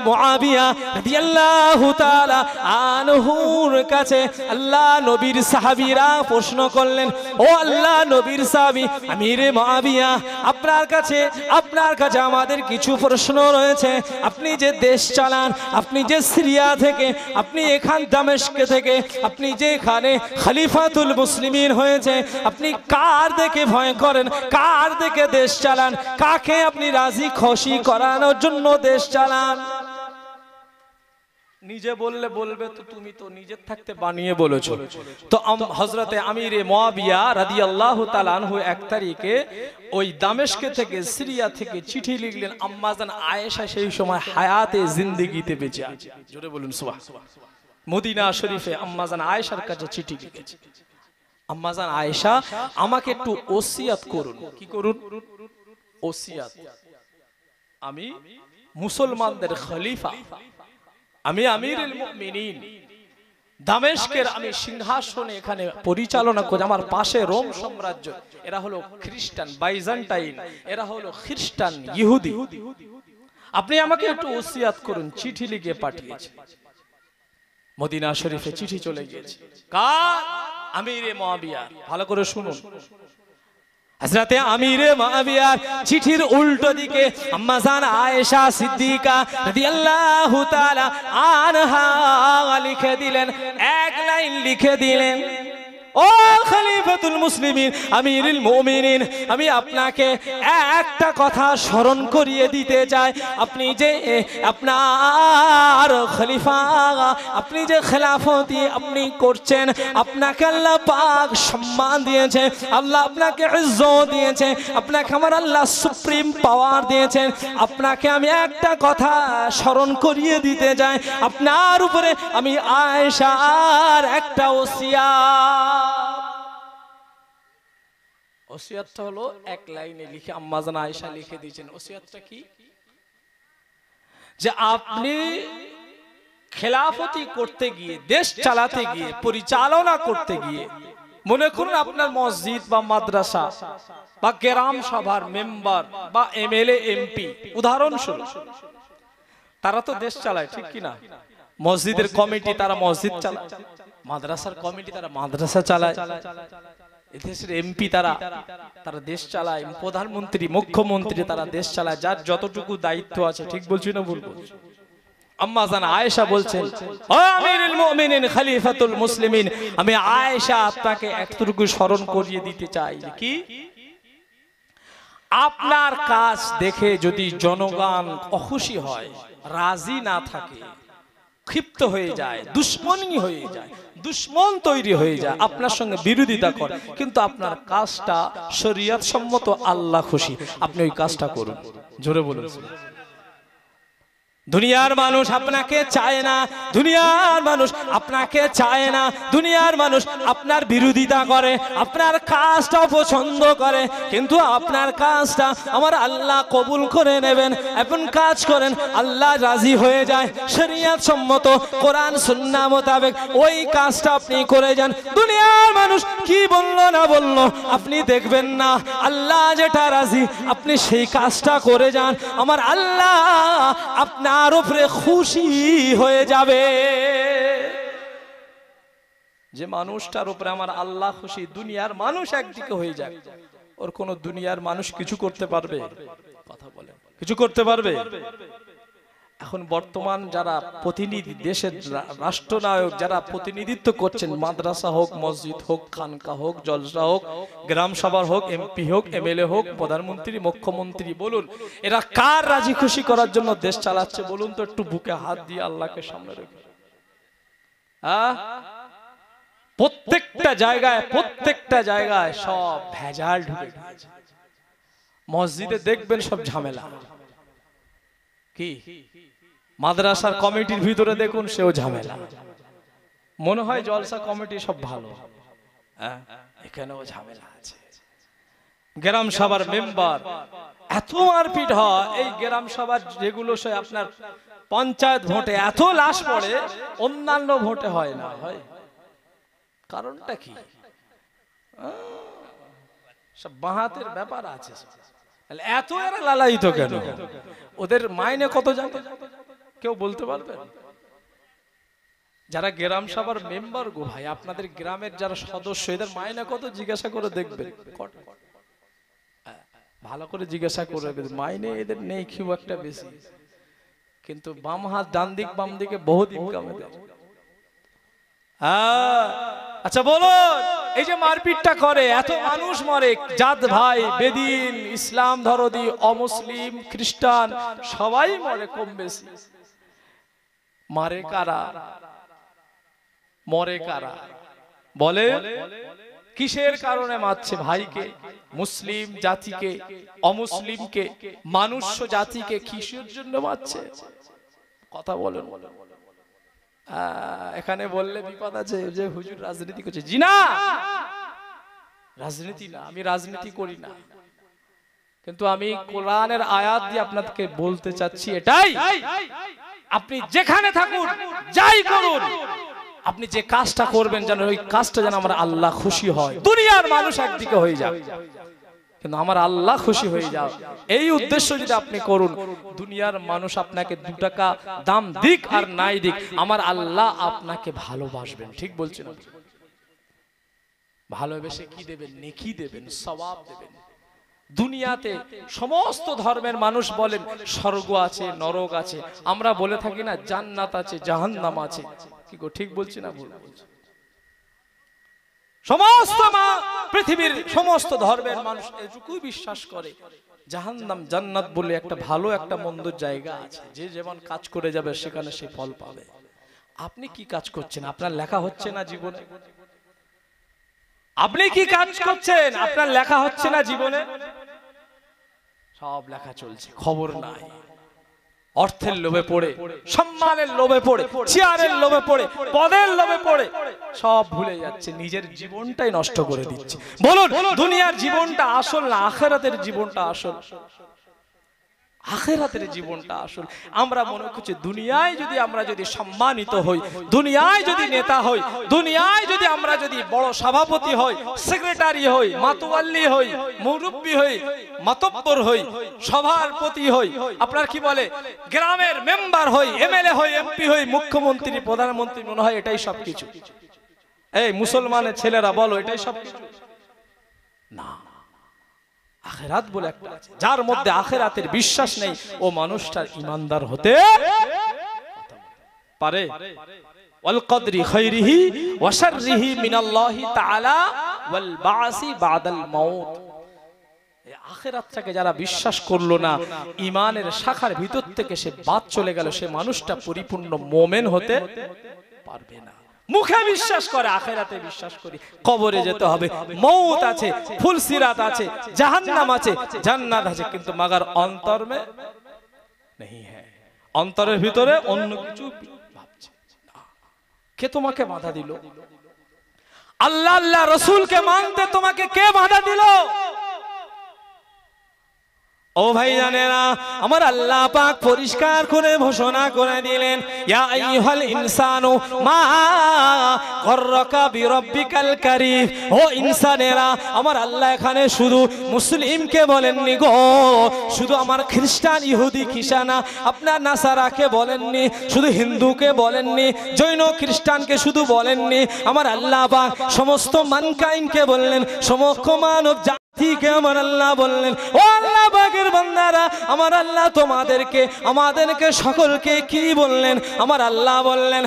মুআবিয়া রাদিয়াল্লাহু তাআলা আনহুর কাছে আল্লাহ নবীর সাহাবীরা প্রশ্ন করলেন, ও আল্লাহ নবীর সাহাবী আমিরে মুআবিয়া, আপনার কাছে আমাদের কিছু প্রশ্ন রয়েছে। আপনি যে দেশ চালান, আপনি যে সিরিয়া থেকে, আপনি এখান দামেস্ক থেকে, আপনি যে এখানে খলিফাতুল মুসলিমিন হয়েছে, আপনি কার দেখে ভয় করেন, কার দেখে দেশ চালান, কাকে আপনি রাজি খুশি করানোর জন্য দেশ চালান? নিজে বললে বলবে তো তুমি তো নিজের থাকতে বানিয়ে বলেছো। তো হযরতে আমিরে মুআবিয়া রাদিয়াল্লাহু তাআলা আনহু 1 তারিখে ওই দামেস্ক থেকে, সিরিয়া থেকে চিঠি লিখলেন। আম্মাজান আয়েশা সেই সময় হায়াতে জিন্দেগিতে বেঁচে আছে। জোরে বলুন সুবহানাল্লাহ। মদিনা শরীফে আম্মাজান আয়েশার কাছে চিঠি লিখেছে, আম্মাজান আয়েশা আমাকে একটু ওসিয়াত করুন। কি করুন? ওসিয়াত। আমি মুসলমানদের খলিফা, আমি আমিরুল মুমিনিন, দামেস্কের আমি সিংহাসনে এখানে পরিচালনা করি। আমার পাশে রোম সাম্রাজ্য, এরা হলো খ্রিস্টান, বাইজেন্টাইন, এরা হলো খ্রিস্টান ইহুদি। আপনি আমাকে একটু ওসিয়াত করুন। চিঠি লিখে পাঠিয়েছে। মদিনা শরীফে চিঠি চলে গিয়েছে। কার? আমিরে মুআবিয়া। ভালো করে শুনুন। হযরতে আমিরে মুআবিয়ার চিঠির উল্টো দিকে আম্মাজান আয়েশা সিদ্দিকা রাদিয়াল্লাহু তাআলা আনহা লিখে দিলেন, 1 লাইন লিখে দিলেন, ও খলিফাতুল মুসলিমিন আমিরুল মুমিনিন, আমি আপনাকে একটা কথা স্মরণ করিয়ে দিতে চাই। আপনি যে আপনার খলিফা, আপনি যে খেলাফতি আপনি করছেন, আপনাকে আল্লাহ পাক সম্মান দিয়েছে, আল্লাহ আপনাকে ইজ্জত দিয়েছে, আপনাকে আমার আল্লাহ সুপ্রিম পাওয়ার দিয়েছেন। আপনাকে আমি একটা কথা স্মরণ করিয়ে দিতে চাই, আপনার উপরে আমি আয়েশার একটা ওসিয়াত। ওসিয়াতটা হলো 1 লাইনে লিখে আম্মাজান আয়েশা লিখে দিয়েছেন। ওসিয়াতটা কি? যে আপনি খেলাফতি করতে গিয়ে, দেশ চালাতে গিয়ে, পরিচালনা করতে গিয়ে, মনে করুন আপনার মসজিদ বা মাদ্রাসা বা গ্রাম সভার মেম্বার বা এমএলএ এমপি, উদাহরণস্বরূপ, তারা তো দেশ চালায়, ঠিক কি না? মসজিদের কমিটি তারা মসজিদ চালায়, মাদ্রাসার কমিটি তারা মাদ্রাসা চালায়, দেশের এমপি তারা দেশ চালায়, প্রধানমন্ত্রী, মুখ্যমন্ত্রী তারা দেশ চালায়, যার যতটুকু দায়িত্ব আছে। ঠিক বলছি না ভুল বলছি? আম্মাজান আয়েশা বলছেন, ও আমিরুল মুমিনিন খলিফাতুল মুসলিমিন, আমি আয়েশা আপনাকে একটুকু স্মরণ করিয়ে দিতে চাই। কি? আপনার কাজ দেখে যদি জনগণ অখুশি হয়, রাজি না থাকে, ক্ষিপ্ত হয়ে যায়, দুশ্মনী হয়ে যায়, দুশ্মন তৈরি হয়ে যায়, আপনার সঙ্গে বিরোধিতা করে, কিন্তু আপনার কাজটা শরীয়ত সম্মত, আল্লাহ খুশি, আপনি ওই কাজটা করুন। জোরে বলুন। দুনিয়ার মানুষ আপনাকে চায় না, দুনিয়ার মানুষ আপনাকে চায় না, দুনিয়ার মানুষ আপনার বিরোধিতা করে, আপনার কাজটা পছন্দ করে, কিন্তু আপনার কাজটা আমার আল্লাহ কবুল করে নেবেন। এমন কাজ করেন আল্লাহ রাজি হয়ে যায়, শরীয়ত সম্মত, কোরআন সুন্নাহ মোতাবেক ওই কাজটা আপনি করে যান। দুনিয়ার মানুষ কি বললো না বললো আপনি দেখবেন না, আল্লাহ যেটা রাজি আপনি সেই কাজটা করে যান, আমার আল্লাহ আপনার উপরে খুশি হয়ে যাবে। যে মানুষটার উপরে আমার আল্লাহ খুশি, দুনিয়ার মানুষ একদিকে হয়ে যায়, ওর কোন দুনিয়ার মানুষ কিছু করতে পারবে? কথা বলে কিছু করতে পারবে? এখন বর্তমান যারা প্রতিনিধি, দেশের রাষ্ট্রনায়ক যারা প্রতিনিধিত্ব করছেন, মাদ্রাসা হোক, মসজিদ হোক, খানকা হোক, জলসা হোক, গ্রাম সভা হোক, এমপি হোক, এমএলএ হোক, প্রধানমন্ত্রী, মুখ্যমন্ত্রী, বলুন এরা কার রাজি খুশি করার জন্য দেশ চালাচ্ছে? বলুন তো একটু বুকে হাত দিয়ে আল্লাহকে সামনে রেখে। প্রত্যেকটা জায়গায় সব ভেজাল ঢুকে গেছে। মসজিদে দেখবেন সব ঝামেলা। কি? মাদ্রাসার কমিটির ভিতরে দেখুন সেও ঝামেলা। মনে হয় জলসা কমিটি সব ভালো, এখানেও ঝামেলা আছে। গ্রাম সভার মেম্বার এত মারপিট হয়, এই গ্রাম সভার যেগুলো সে আপনার পঞ্চায়েত ভোটে এত লাশ পড়ে, অন্যান্য ভোটে হয় না। হয় কারণটা কি? সব বাহাতের ব্যাপার আছে। এত এরা লালায়িত কেন? ওদের মাইনে কত জানে? কেউ বলতে পারবেন? যারা গ্রাম সভার মেম্বার গো ভাই, আপনাদের গ্রামের যারা সদস্য, এদের মাইনে কত জিজ্ঞাসা করে দেখবেন, ভালো করে জিজ্ঞাসা করে, মাইনে এদের নেই খুব একটা বেশি, কিন্তু বাম হাত ডান দিক বাম দিকে বহুত ইনকাম এদের। আচ্ছা বলো, এই যে মারপিটটা করে, এত মানুষ মরে, জাত ভাই, বেদিন, ইসলাম ধরদি, অমুসলিম, খ্রিস্টান সবাই মরে কম বেশি। মারে কারা, মরে কারা? বলে কিসের কারণে মারছে? ভাইকে, মুসলিম জাতিকে, অমুসলিমকে, মানুষ্য জাতিকে কিসের জন্য মারছে? কথা বলেন। এখানে বললে বিপদ আছে যে হুজুর রাজনীতি করছে। জি না, রাজনীতি না, আমি রাজনীতি করি না, কিন্তু আমি কোরআনের আয়াত দিয়ে আপনাদেরকে বলতে চাচ্ছি এটাই, আপনি যেখানে থাকুন, যাই করুন, আপনি যে কাজটা করবেন যেন ওই কাজটা যেন আমার আল্লাহ খুশি হয়। দুনিয়ার মানুষ একদিকে হয়ে যাবে, কিন্তু আমার আল্লাহ খুশি হয়ে যাও, এই উদ্দেশ্য যদি আপনি করুন, দুনিয়ার মানুষ আপনাকে 2 টাকা দাম দিক আর নাই দিক, আমার আল্লাহ আপনাকে ভালোবাসবেন। ঠিক বলছেন? ভালোবেসে কি দেবেন? নেকি দেবেন, সওয়াব দেবেন। দুনিয়াতে সমস্ত ধর্মের মানুষ বলেন স্বর্গ আছে, নরক আছে, আমরা বলে থাকি না জান্নাত আছে, জাহান্নাম আছে। কি গো, ঠিক বলছি না ভুল বলছি? সমস্ত পৃথিবীর সমস্ত ধর্মের মানুষ এটুকুই বিশ্বাস করে জাহান্নাম জান্নাত বলে একটা ভালো একটা মন্দ জায়গা আছে, যে যেমন কাজ করে যাবে সেখানে সে ফল পাবে। আপনি কি কাজ করছেন? আপনার লেখা হচ্ছে না জীবনে? আপনি কি কাজ করছেন? আপনার লেখা হচ্ছে না জীবনে? সব লেখা চলছে, খবর নাই। অর্থের লোভে পড়ে, সম্মানের লোভে পড়ে, চেয়ারের লোভে পড়ে, পদের লোভে পড়ে সব ভুলে যাচ্ছে, নিজের জীবনটাই নষ্ট করে দিচ্ছে। বলুন, দুনিয়ার জীবনটা আসল না আখিরাতের জীবনটা আসল? আখিরাতের জীবনটা আসল। আমরা মনে করছি দুনিয়ায় যদি আমরা যদি সম্মানিত হই, দুনিয়ায় যদি নেতা হই, দুনিয়ায় যদি আমরা যদি বড় সভাপতি হই, সেক্রেটারি হই, মাতোয়াল্লি হই, মুরব্বি হই, মাতব্বর হই, সভাপতি হই, আপনার কি বলে গ্রামের মেম্বার হই, এমএলএ হই, এমপি হই, মুখ্যমন্ত্রী, প্রধানমন্ত্রী, মনে হয় এটাই সবকিছু? এই মুসলমানের ছেলেরা বলো, এটাই সবকিছু? না, আখিরাত বলে একটা আছে, যার মধ্যে আখিরাতের বিশ্বাস নেই ও মানুষটার ঈমানদার হতে পারে। ওয়াল কদরি খাইরিহি ওয়া শাররিহি মিনাল্লাহি তাআলা ওয়াল বাসি বাদাল মাউত। এই আখিরাতটাকে যারা বিশ্বাস করলো না, ঈমানের শাখার ভিতর থেকে সে বাদ চলে গেল, সে মানুষটা পরিপূর্ণ মুমিন হতে পারবে না। মুখে বিশ্বাস করে, আখিরাতে বিশ্বাস করি, কবরে যেতে হবে, মৌত আছে, ফুলসিরাত আছে, জাহান্নাম আছে, জান্নাত আছে, কিন্তু মগর অন্তর মে नहीं है, অন্তরের ভিতরে অন্য কিছু ভাবছে। কে তোমাকে বাধা দিল? আল্লাহ আল্লাহ রাসূলকে মানতে তোমাকে কে বাধা দিল? ও ভাই জানেরা, আমার আল্লাহ পাক পরিষ্কার করে ঘোষণা করে দিলেন, ইয়া আইয়ুহাল ইনসানু মা গররাকা বিরাব্বিকাল কারীম। ও ইনসানেরা, আমার আল্লাহ এখানে শুধু মুসলিমকে বলেননি গো, শুধু আমার খ্রিস্টান, ইহুদি, খ্রিস্টানা, আপনার নাসারাকে বলেননি, শুধু হিন্দুকে বলেননি, জৈন খ্রিস্টানকে শুধু বলেননি, আমার আল্লাহ পাক সমস্ত মানকাইনকে বললেন, সমস্ত মানব জাতিকে আমার আল্লাহ বললেন, ও আল্লাহ পাকের বান্দারা, আমার আল্লাহ তোমাদেরকে, আমাদেরকে সকলকে কি বললেন? আমার আল্লাহ বললেন,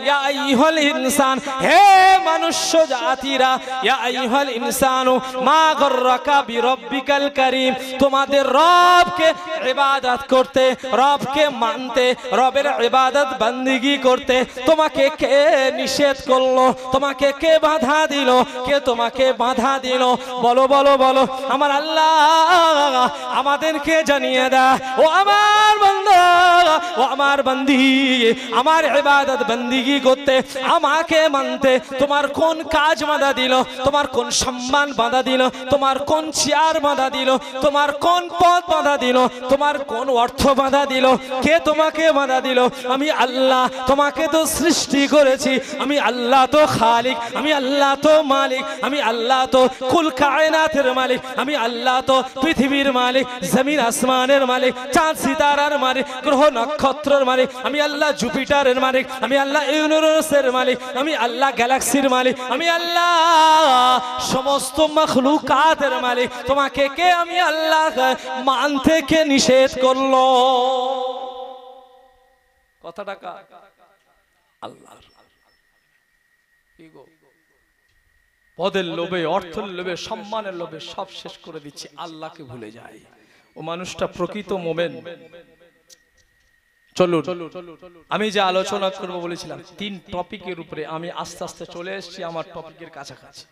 ইয়া আইয়ুহাল ইনসান, হে মনুষ্য জাতিরা, ইয়া আইয়ুহাল ইনসানু মা গররাকা বিরাব্বিকাল কারীম, তোমাদের রবকে ইবাদত করতে, রবকে মানতে, রবের ইবাদত বান্দিগি করতে তোমাকে কে নিষেধ করলো? তোমাকে কে বাধা দিল? কে তোমাকে বাধা দিল? বলো বলো বলো। আমার আল্লাহ আমাদেরকে জানিয়ে দেয়, ও আমার বান্দা, ও আমার বান্দি, আমার ইবাদত বান্দিগি করতে, আমাকে মানতে তোমার কোন কাজ বাধা দিল? তোমার কোন সম্মান বাধা দিল? তোমার কোন চেয়ার বাধা দিল? তোমার কোন পদ বাধা দিল? তোমার কোন অর্থ বাধা দিল? কে তোমাকে বাধা দিল? আমি আল্লাহ তোমাকে তো সৃষ্টি করেছি, আমি আল্লাহ তো খালিক, আমি আল্লাহ তো মালিক, আমি আল্লাহ তো কুল কায়নাতের মালিক, আমি আল্লাহ তো পৃথিবীর মালিক, জমিন আসমানের মালিক, চাঁদ সিতারার মালিক, গ্রহ নক্ষত্রের মালিক, আমি আল্লাহ জুপিটারের মালিক, আমি আল্লাহ ইউরেনাসের মালিক, আমি আল্লাহ গ্যালাক্সির মালিক, আমি আল্লাহ সমস্ত মাখলুকাতের মালিক। তোমাকে কে আমি আল্লাহ মানতে কে নিষেধ করলো? কথাটা আল্লাহ। পদের লোভে, অর্থের লোভে, সম্মানের লোভে সব শেষ করে দিচ্ছি, আল্লাহকে ভুলে যায়। ও মানুষটা প্রকৃত মোমেন। চলো আমি যে আলোচনা করবো বলেছিলাম 3 টপিকের উপরে, আমি আস্তে আস্তে চলে এসেছি আমার টপিকের কাছাকাছি।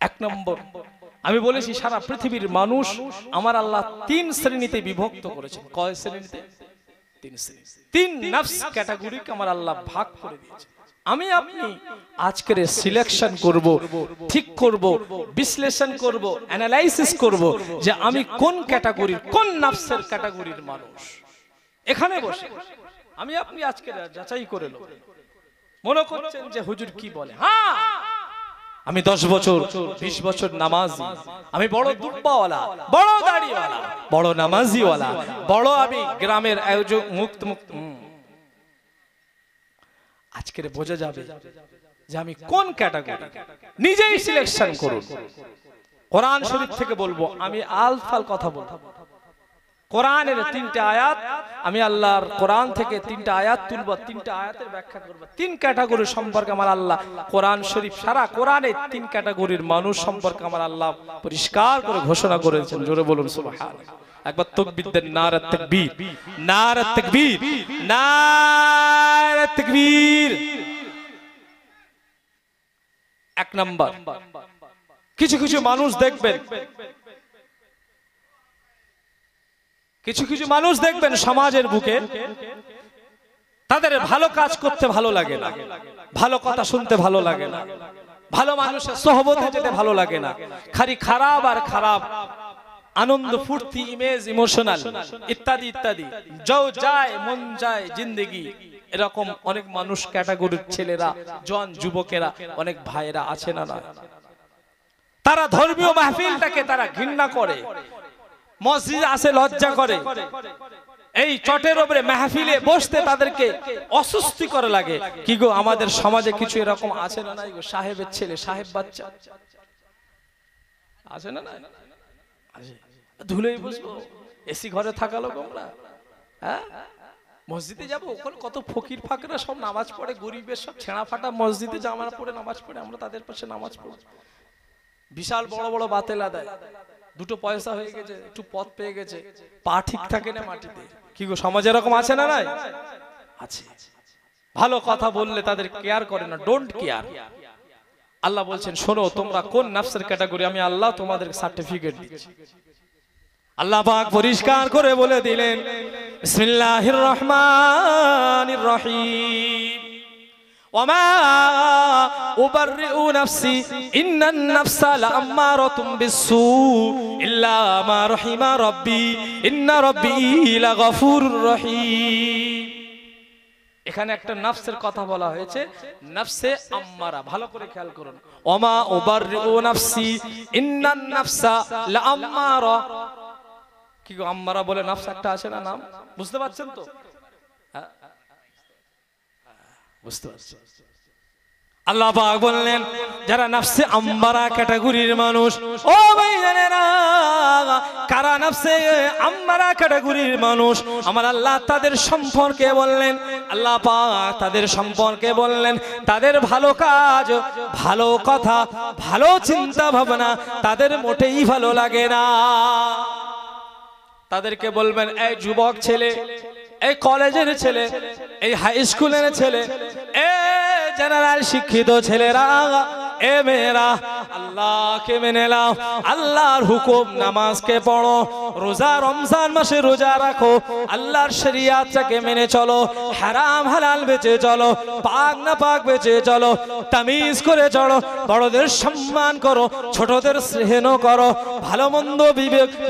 1 নম্বর আমি বলেছি সারা পৃথিবীর মানুষ আমার আল্লাহ 3 শ্রেণীতে বিভক্ত করেছেন। কয় শ্রেণীতে? 3 শ্রেণী। 3 নফস ক্যাটাগরিকে আমার আল্লাহ ভাগ করে দিয়েছে। আমি আপনি আজকের সিলেকশন করব, ঠিক করব, বিশ্লেষণ করব, অ্যানালাইসিস করব যে আমি কোন ক্যাটাগরির, কোন নফসের ক্যাটাগরির মানুষ। এখানে বসে আমি আপনি আজকে যাচাই করে নেব। মনে করছেন যে হুজুর কি বলে? হ্যাঁ, আমি 10 বছর 20 বছর নামাজি, আমি বড় দুব্বাওয়ালা, বড় দাড়িওয়ালা, বড় নামাজিওয়ালা, বড় আমি গ্রামের আয়োজক মুক্ত। আজকের বোঝা যাবে যে আমি কোন ক্যাটাগরি। নিজেই সিলেকশন করুন। কোরআন শরীফ থেকে বলবো, আমি আলফাল কথা বলবো। কোরআনের 3টে আয়াত, আমি আল্লাহর কোরআন থেকে 3টে আয়াত তুলব, 3টে আয়াতের ব্যাখ্যা করব। 3 ক্যাটাগরি সম্পর্কে আমার আল্লাহ কোরআন শরীফ, সারা কোরআনে 3 ক্যাটাগরির মানুষ সম্পর্কে আমার আল্লাহ পরিষ্কার করে ঘোষণা করেছেন। জোরে বলুন সুবহানাল্লাহ। একবার তাকবীর দেন, নারে তাকবীর, নারে তাকবীর, নারে তাকবীর। 1 নাম্বার, কিছু কিছু মানুষ দেখবেন, কিছু কিছু মানুষ দেখবেন সমাজের বুকে তাদের ভালো কাজ করতে ভালো লাগে না, ভালো কথা শুনতে ভালো লাগে না, ভালো মানুষের সোহবতে যেতে ভালো লাগে না, খালি খারাপ আর খারাপ, আনন্দ ফুর্তি, ইমেজ, ইমোশনাল ইত্যাদি ইত্যাদি, যাও যায় মন যায় জিন্দেগি। এরকম অনেক মানুষ ক্যাটাগরির ছেলেরা, জন যুবকেরা, অনেক ভাইয়েরা আছে না? না, তারা ধর্মীয় মাহফিলটাকে তারা ঘৃণা করে, মসজিদে আসে লজ্জা করে, এই চটের উপরে মাহফিলে বসতে তাদেরকে অস্বস্তি করে লাগে। কি গো, আমাদের সমাজে কিছু এরকম আছে না? নাই গো, সাহেবের ছেলে, সাহেব বাচ্চা আছে না? নাই, ধুলেই বসবো, এসি ঘরে থাকা লোক আমরা। হ্যাঁ, মসজিদে যাবো, ওখানে কত ফকির ফাকরা সব নামাজ পড়ে, গরিবের সব ছেঁড়া ফাটা মসজিদে জামা পড়ে নামাজ পড়ে, আমরা তাদের পাশে নামাজ পড়ি। বিশাল বড় বড় বাতেলা দেয়, 2 পয়সা হয়ে গেছে, একটু পথ পেয়ে গেছে, পা ঠিক থাকে না মাটিতে। কি গো, সমাজে এরকম আছে না? নাই, আছে। ভালো কথা বললে তাদের কেয়ার করে না, ডোন্ট কেয়ার। আল্লাহ বলছেন, শোনো তোমরা কোন নফসের ক্যাটাগরি, আমি আল্লাহ তোমাদের সার্টিফিকেট দিচ্ছি। আল্লাহ পাক পরিষ্কার করে বলে দিলেন, বিসমিল্লাহির রহমানির রহিম, ওয়ামা উবাররিউ নাফসি ইন্নান নাফসা লাআম্মারাতুম বিসসু ইল্লা মা রাহিমা রাব্বি ইন্না রাব্বি লাগফুরুর রহিম। এখানে একটা নফসের কথা বলা হয়েছে, নফসে আম্মারা। ভালো করে খেয়াল করুন, ওয়ামা উবাররিউ নাফসি ইন্নান নাফসা লাআম্মারা। কি গো, আম্মারা বলে নফস একটা আছে না নাম? বুঝতে পারছেন তো? বুঝতে পারছেন? আল্লাহ পাক বললেন, যারা নফসে আম্মারা ক্যাটাগরির মানুষ, ও ভাইজানেরা, কারা নফসে আম্মারা ক্যাটাগরির মানুষ, আমার আল্লাহ তাদের সম্পর্কে বললেন, আল্লাহ পাক তাদের সম্পর্কে বললেন, তাদের ভালো কাজ, ভালো কথা, ভালো চিন্তা ভাবনা তাদের মোটেই ভালো লাগে না। তাদেরকে বলবেন, এই যুবক ছেলে, এই কলেজের ছেলে, এই হাই স্কুলের ছেলে, এ জেনারেল শিক্ষিত ছেলেরা, এ মেয়েরা, আল্লাহকে মেনে নাও, আল্লাহর হুকুম নামাজকে পড়ো, রোজা রমজান মাসে রোজা রাখো, আল্লাহর শরিয়াতটাকে মেনে চলো, হারাম হালাল বেঁচে চলো, পাক না পাক বেঁচে চলো, তামিজ করে চলো, বড়দের সম্মান করো, ছোটদের স্নেহ করো, ভালো মন্দ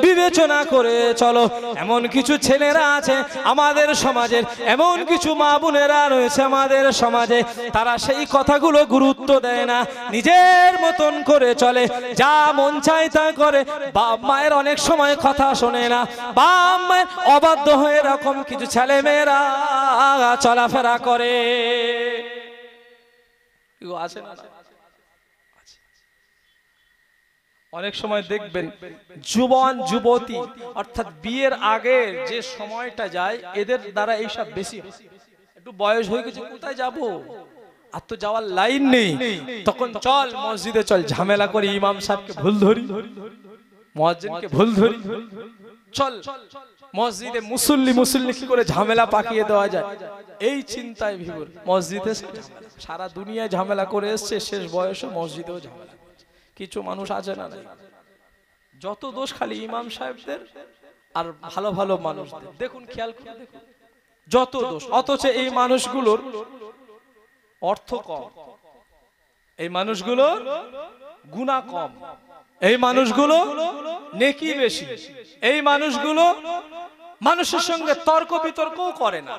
বিবেচনা করে চলো। এমন কিছু ছেলেরা আছে আমাদের সমাজের, এমন কিছু মা বোনেরা রয়েছে আমাদের সমাজে, তারা সেই কথাগুলো গুরুত্ব দেয় না, নিজের মতন করে চলে, যা মন চায় তা করে, বাপ মায়ের অনেক সময় কথা শোনে না, বাপ মায়ের অবাধ্য হয়ে এরকম কিছু ছেলে মেয়েরা চলাফেরা করে। আছে না? অনেক সময় দেখবেন যুবন যুবতী অর্থাৎ বিয়ের আগে যে সময়টা যায়, এদের দ্বারা এইসব বেশি। একটু বয়স হয়ে গেছে, কোথায় যাব, আর তো যাওয়ার লাইন নেই, তখন চল মসজিদে চল, ঝামেলা করি, ইমাম সাহেবকে ভুল ধরি, মুয়াজ্জিনকে ভুল ধরি, চল মসজিদে মুসল্লি কি করে ঝামেলা পাকিয়ে দেওয়া যায়, এই চিন্তায় ভিড়। মসজিদে সারা দুনিয়ায় ঝামেলা করে এসছে, শেষ বয়সে মসজিদেও ঝামেলা। কিছু মানুষ আছে না, যত দোষ খালি ইমাম সাহেবদের আর ভালো ভালো মানুষদের। দেখুন, খেয়াল করে দেখুন, যত দোষ, অথচ এই মানুষগুলোর অর্থ কম, এই মানুষগুলোর গুনাহ কম, এই মানুষগুলো নেকি বেশি, এই মানুষগুলো মানুষের সঙ্গে তর্ক বিতর্কও করে না,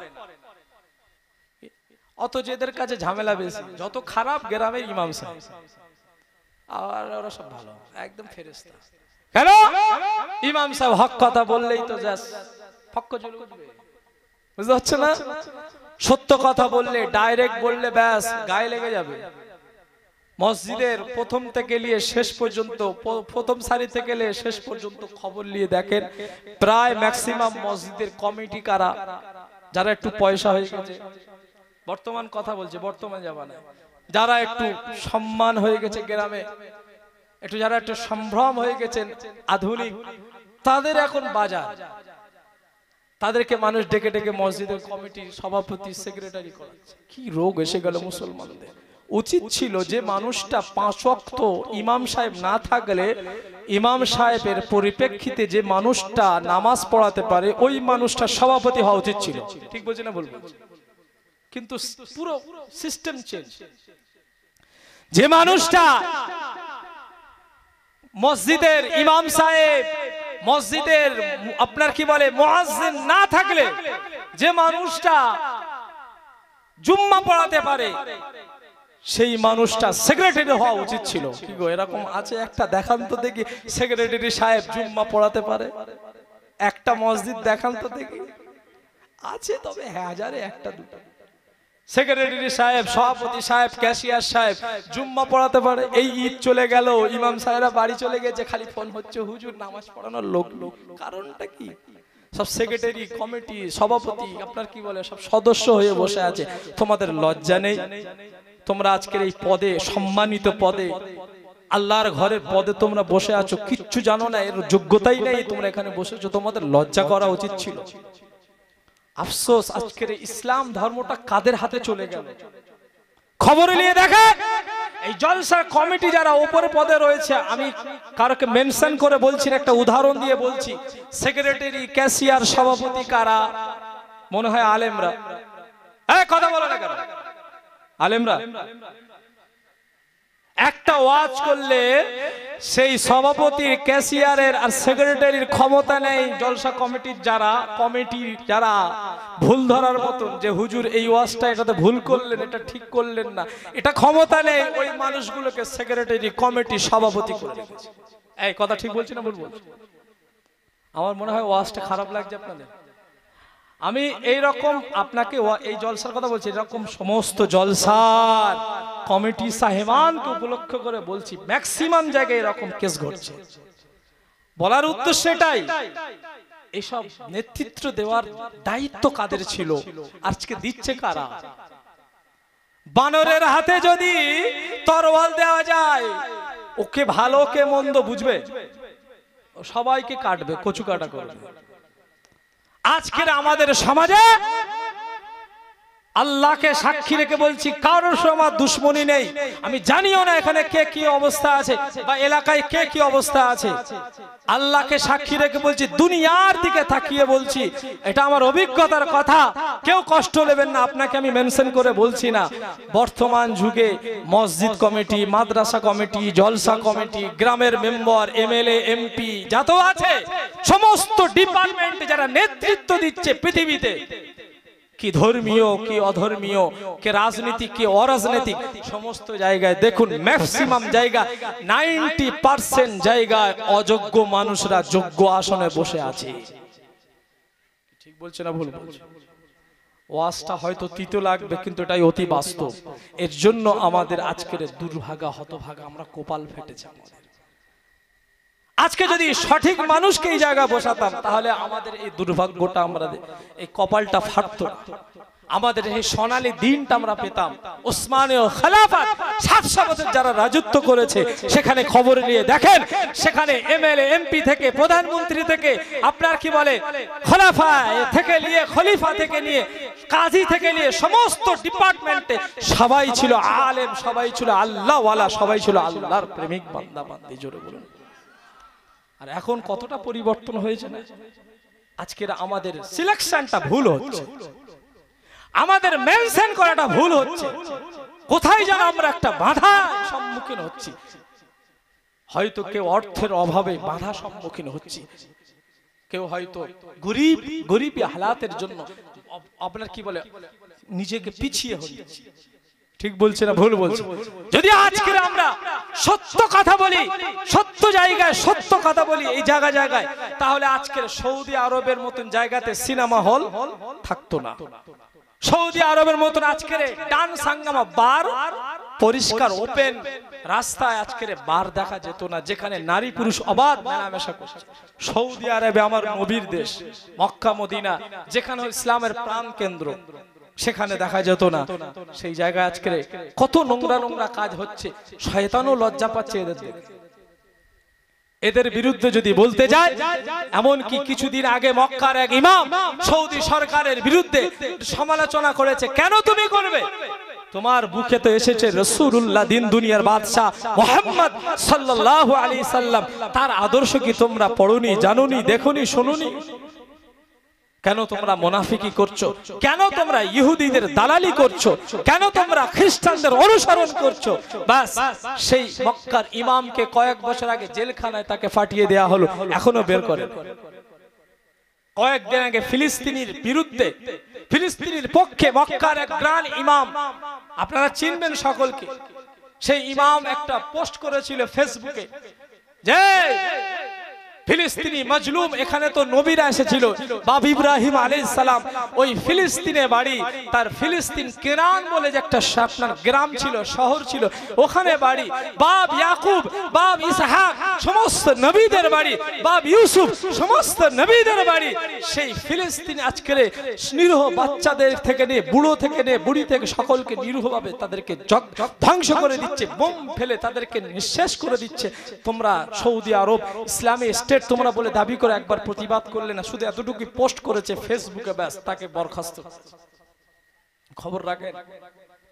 অথচ এদের কাছে ঝামেলা বেশি। যত খারাপ গ্রামের ইমাম সাহেব, আর ওরা সব ভালো, একদম ফেরেশতা। কেন? ইমাম সাহেব হক কথা বললেই তো জাস ফক্ক চলে উঠবে, বুঝতে পারছো না? সত্য কথা বললে, ডাইরেক্ট বললে ব্যাস গায়ে লেগে যাবে। মসজিদের প্রথম থেকে নিয়ে শেষ পর্যন্ত, প্রথম সারি থেকে নিয়ে শেষ পর্যন্ত খবর নিয়ে দেখেন, প্রায় ম্যাক্সিমাম মসজিদের কমিটি কারা, যারা একটু পয়সা হয়ে গেছে, বর্তমান কথা বলছে, বর্তমান জামানায় যারা একটু সম্মান হয়ে গেছে গ্রামে, একটু যারা একটু সম্ভ্রম হয়ে গেছেন আধুনিক, তাদের এখন বাজার, তাদেরকে মানুষ ডেকে ডেকে মসজিদের কমিটির সভাপতি সেক্রেটারি করাচ্ছে। কি রোগ এসে গেল মুসলমানদের। উচিত ছিল যে মানুষটা 5 ওয়াক্ত ইমাম সাহেব না থাকলে, ইমাম সাহেবের পরিপ্রেক্ষিতে যে মানুষটা নামাজ পড়াতে পারে, ওই মানুষটা সভাপতি হওয়া উচিত ছিল। ঠিক বলছি না বলবো? কিন্তু পুরো সিস্টেম চেঞ্জ। যে মানুষটা মসজিদের ইমাম সাহেব, মসজিদের আপনার কি বলে মুয়াজ্জিন না থাকলে, যে মানুষটা জুম্মা পড়াতে পারে, সেই মানুষটা সেক্রেটারি হওয়া উচিত ছিল। কি গো, এরকম আছে একটা? দেখান তো দেখি সেক্রেটারি সাহেব জুম্মা পড়াতে পারে, একটা মসজিদ দেখান তো দেখি। আছে, তবে হাজারে একটা দুটো। সেক্রেটারি সাহেব, সভাপতি সাহেব, ক্যাশিয়ার সাহেব জুম্মা পড়াতে পারে। এই ঈদ চলে গেল, ইমাম সাহেবরা বাড়ি চলে গেছে, খালি ফোন হচ্ছে, হুজুর নামাজ পড়ানোর লোক। কারণটা কি? সব সেক্রেটারি, কমিটি, সভাপতি আপনার কি বলে সব সদস্য হয়ে বসে আছে। তোমাদের লজ্জা নেই? তোমরা আজকের এই পদে, সম্মানিত পদে, আল্লাহর ঘরের পদে তোমরা বসে আছো, কিচ্ছু জানো না, এর যোগ্যতাই নেই, তোমরা এখানে বসেছো। তোমাদের লজ্জা করা উচিত ছিল। আফসোস, আজকের ইসলাম ধর্মটা কাদের হাতে চলে গেল। খবর নিয়ে দেখে এই জলসা কমিটি যারা উপরে পদে রয়েছে, আমি কারোকে মেনশন করে বলছি, একটা উদাহরণ দিয়ে বলছি, সেক্রেটারি, ক্যাশিয়ার, সভাপতি কারা? মনে হয় আলেমরা। কথা বলো না কেন? আলেমরা। একটা ওয়াজ করলে সেই সভাপতির, ক্যাশিয়ারের আর সেক্রেটারির ক্ষমতা নেই জলসা কমিটির যারা ভুল ধরার মতন, যে হুজুর এই ওয়াজটা এটাতে ভুল করলেন, এটা ঠিক করলেন না, এটা ক্ষমতা নেই। ওই মানুষগুলোকে সেক্রেটারি, কমিটি, সভাপতি করে রেখেছে। এই কথা ঠিক বলছি না ভুল বলছি? আমার মনে হয় ওয়াজটা খারাপ লাগছে আপনাদের। আমি এই রকম আপনাকে এই জলসার কথা বলছি, এরকম সমস্ত জলসার কমিটি সাহেবানকে উপলক্ষ করে বলছি, ম্যাক্সিমাম জায়গায় এরকম কেস ঘটছে। বলার উদ্দেশ্য এটাই, এসব নেতৃত্ব দেওয়ার দায়িত্ব কাদের ছিল, আজকে দিচ্ছে কারা? বানরের হাতে যদি তরোয়াল দেওয়া যায়, ওকে ভালো কে মন্দ বুঝবে, সবাইকে কাটবে, কচু কাটা করবে। আজকের আমাদের সমাজে আল্লাহকে সাক্ষী রেখে বলছি, কারোর সঙ্গে আমার দুশ্মনী নেই। আমি জানিও না এখানে কে কি অবস্থা আছে বা এলাকায় কে কি অবস্থা আছে। আল্লাহকে সাক্ষী রেখে বলছি, দুনিয়ার দিকে তাকিয়ে বলছি, এটা আমার অভিজ্ঞতার কথা, কেউ কষ্ট নেবেন না। আপনাকে আমি মেনশন করে বলছি না। বর্তমান যুগে মসজিদ কমিটি, মাদ্রাসা কমিটি, জলসা কমিটি, গ্রামের মেম্বার, এমএলএ, এমপি যত আছে, সমস্ত ডিপার্টমেন্ট যারা নেতৃত্ব দিচ্ছে পৃথিবীতে, কি ধর্মীয় কি অধর্মীয়, কে রাজনীতি কি অরাজনৈতিক, সমস্ত জায়গায় দেখুন ম্যাক্সিমাম জায়গা 90% জায়গায় অযোগ্য মানুষরা যোগ্য আসনে বসে আছে। ঠিক বলছে না ভুল বলছে? ওয়াজটা হয়তো তিতো লাগবে, কিন্তু এটাই অতি বাস্তব। এর জন্য আমাদের আজকের দুর্ভাগা হতভাগা, আমরা কপাল ফেটেছে আমাদের। আজকে যদি সঠিক মানুষকে এই জায়গায় বসাতাম, তাহলে আমাদের এই দুর্ভাগ্যটা, আমরা এই কপালটা ফাটতো না, আমাদের এই সোনালী দিনটা আমরা পেতাম। ওসমানীয় খেলাফত 700 বছর যারা রাজত্ব করেছে, সেখানে খবর নিয়ে দেখেন, সেখানে এমএলএ, এমপি থেকে প্রধানমন্ত্রী থেকে, আপনার কি বলে খলিফা থেকে নিয়ে, খলিফা থেকে নিয়ে, কাজী থেকে নিয়ে, সমস্ত ডিপার্টমেন্টে সবাই ছিল আলেম, সবাই ছিল আল্লাহওয়ালা, সবাই ছিল আল্লাহর প্রেমিক বান্দা বান্দি। জোরে বলুন। আর এখন কতটা পরিবর্তন হয়েছে না? আজকের আমাদের সিলেকশনটা ভুল হচ্ছে, আমাদের মেনশন করাটা ভুল হচ্ছে। কোথায় যেন আমরা একটা বাধার সম্মুখীন হচ্ছি। হয়তো কেউ অর্থের অভাবে বাধা সম্মুখীন হচ্ছি, কেউ হয়তো গরিবী হালাতের জন্য আপনার কি বলে নিজেকে পিছিয়ে হচ্ছে। ঠিক বলছে না ভুল বলছে? যদি আজকে আমরা সত্য কথা বলি, সত্য জায়গায় সত্য কথা বলি এই জায়গায়, তাহলে আজকের সৌদি আরবের মতন জায়গাতে সিনেমা হল থাকতো না। সৌদি আরবের মতন আজকের ডান্স হাঙ্গামা বার, পরিষ্কার ওপেন রাস্তায় আজকের বার দেখা যেত না, যেখানে নারী পুরুষ অবাধ মেলামেশা করছে। সৌদি আরবে আমার নবীর দেশ, মক্কা মদিনা, যেখানে ইসলামের প্রাণ কেন্দ্র, সেখানে দেখা যেত না। সেই জায়গায় আজকে কত নোংরা নোংরা কাজ হচ্ছে। শয়তানও লজ্জা পাচ্ছে এদের বিরুদ্ধে যদি বলতে যায়। এমন কি কিছুদিন আগে মক্কার এক ইমাম সৌদি সরকারের বিরুদ্ধে সমালোচনা করেছে। কেন তুমি করবে? তোমার বুকে তো এসেছে রাসূলুল্লাহ, দিন দুনিয়ার বাদশা মুহাম্মদ সাল্লাল্লাহু আলাইহি সাল্লাম। তার আদর্শ কি তোমরা পড়োনি, জানোনি, দেখোনি, শোনোনি? কেন তোমরা মুনাফিকি করছো? কেন তোমরা ইহুদিদের দালালি করছো? কেন তোমরা খ্রিস্টানদের অনুসরণ করছো? বাস সেই মক্কার ইমামকে কয়েক বছর আগে জেলখানায় তাকে ফাটিয়ে দেয়া হলো, এখনো বের করে। কয়েকদিন আগে ফিলিস্তিনের বিরুদ্ধে, ফিলিস্তিনের পক্ষে মক্কার এক গ্রান ইমাম, আপনারা চিনবেন সকলকে, সেই ইমাম একটা পোস্ট করেছিল ফেসবুকে যে ফিলিস্তিনি মাজলুম, এখানে তো নবীরা এসেছিল, বাপ ইব্রাহিম আলাইহিস সালাম, ওই ফিলিস্তিনে বাড়ি, তার ফিলিস্তিন কেনান বলে যে একটা আপনার গ্রাম ছিল, শহর ছিল, ওখানে বাড়ি। বাপ ইয়াকুব, বাপ ইসহাক, সমস্ত নবীদের বাড়ি, বাপ ইউসুফ, সমস্ত নবীদের বাড়ি। সেই ফিলিস্তিন আজকের নিরীহ বাচ্চাদের থেকে নিয়ে, বুড়ো থেকে নিয়ে, বুড়ি থেকে সকলকে নিরীহভাবে তাদেরকে ধ্বংস করে দিচ্ছে, বোম ফেলে তাদেরকে নিঃশেষ করে দিচ্ছে। তোমরা সৌদি আরব ইসলামী স্টেট তোমরা বলে দাবি করে একবার প্রতিবাদ করলে না, শুধু এতটুকু পোস্ট করেছে ফেসবুকে, ব্যাস তাকে বরখাস্ত। খবর রাখেন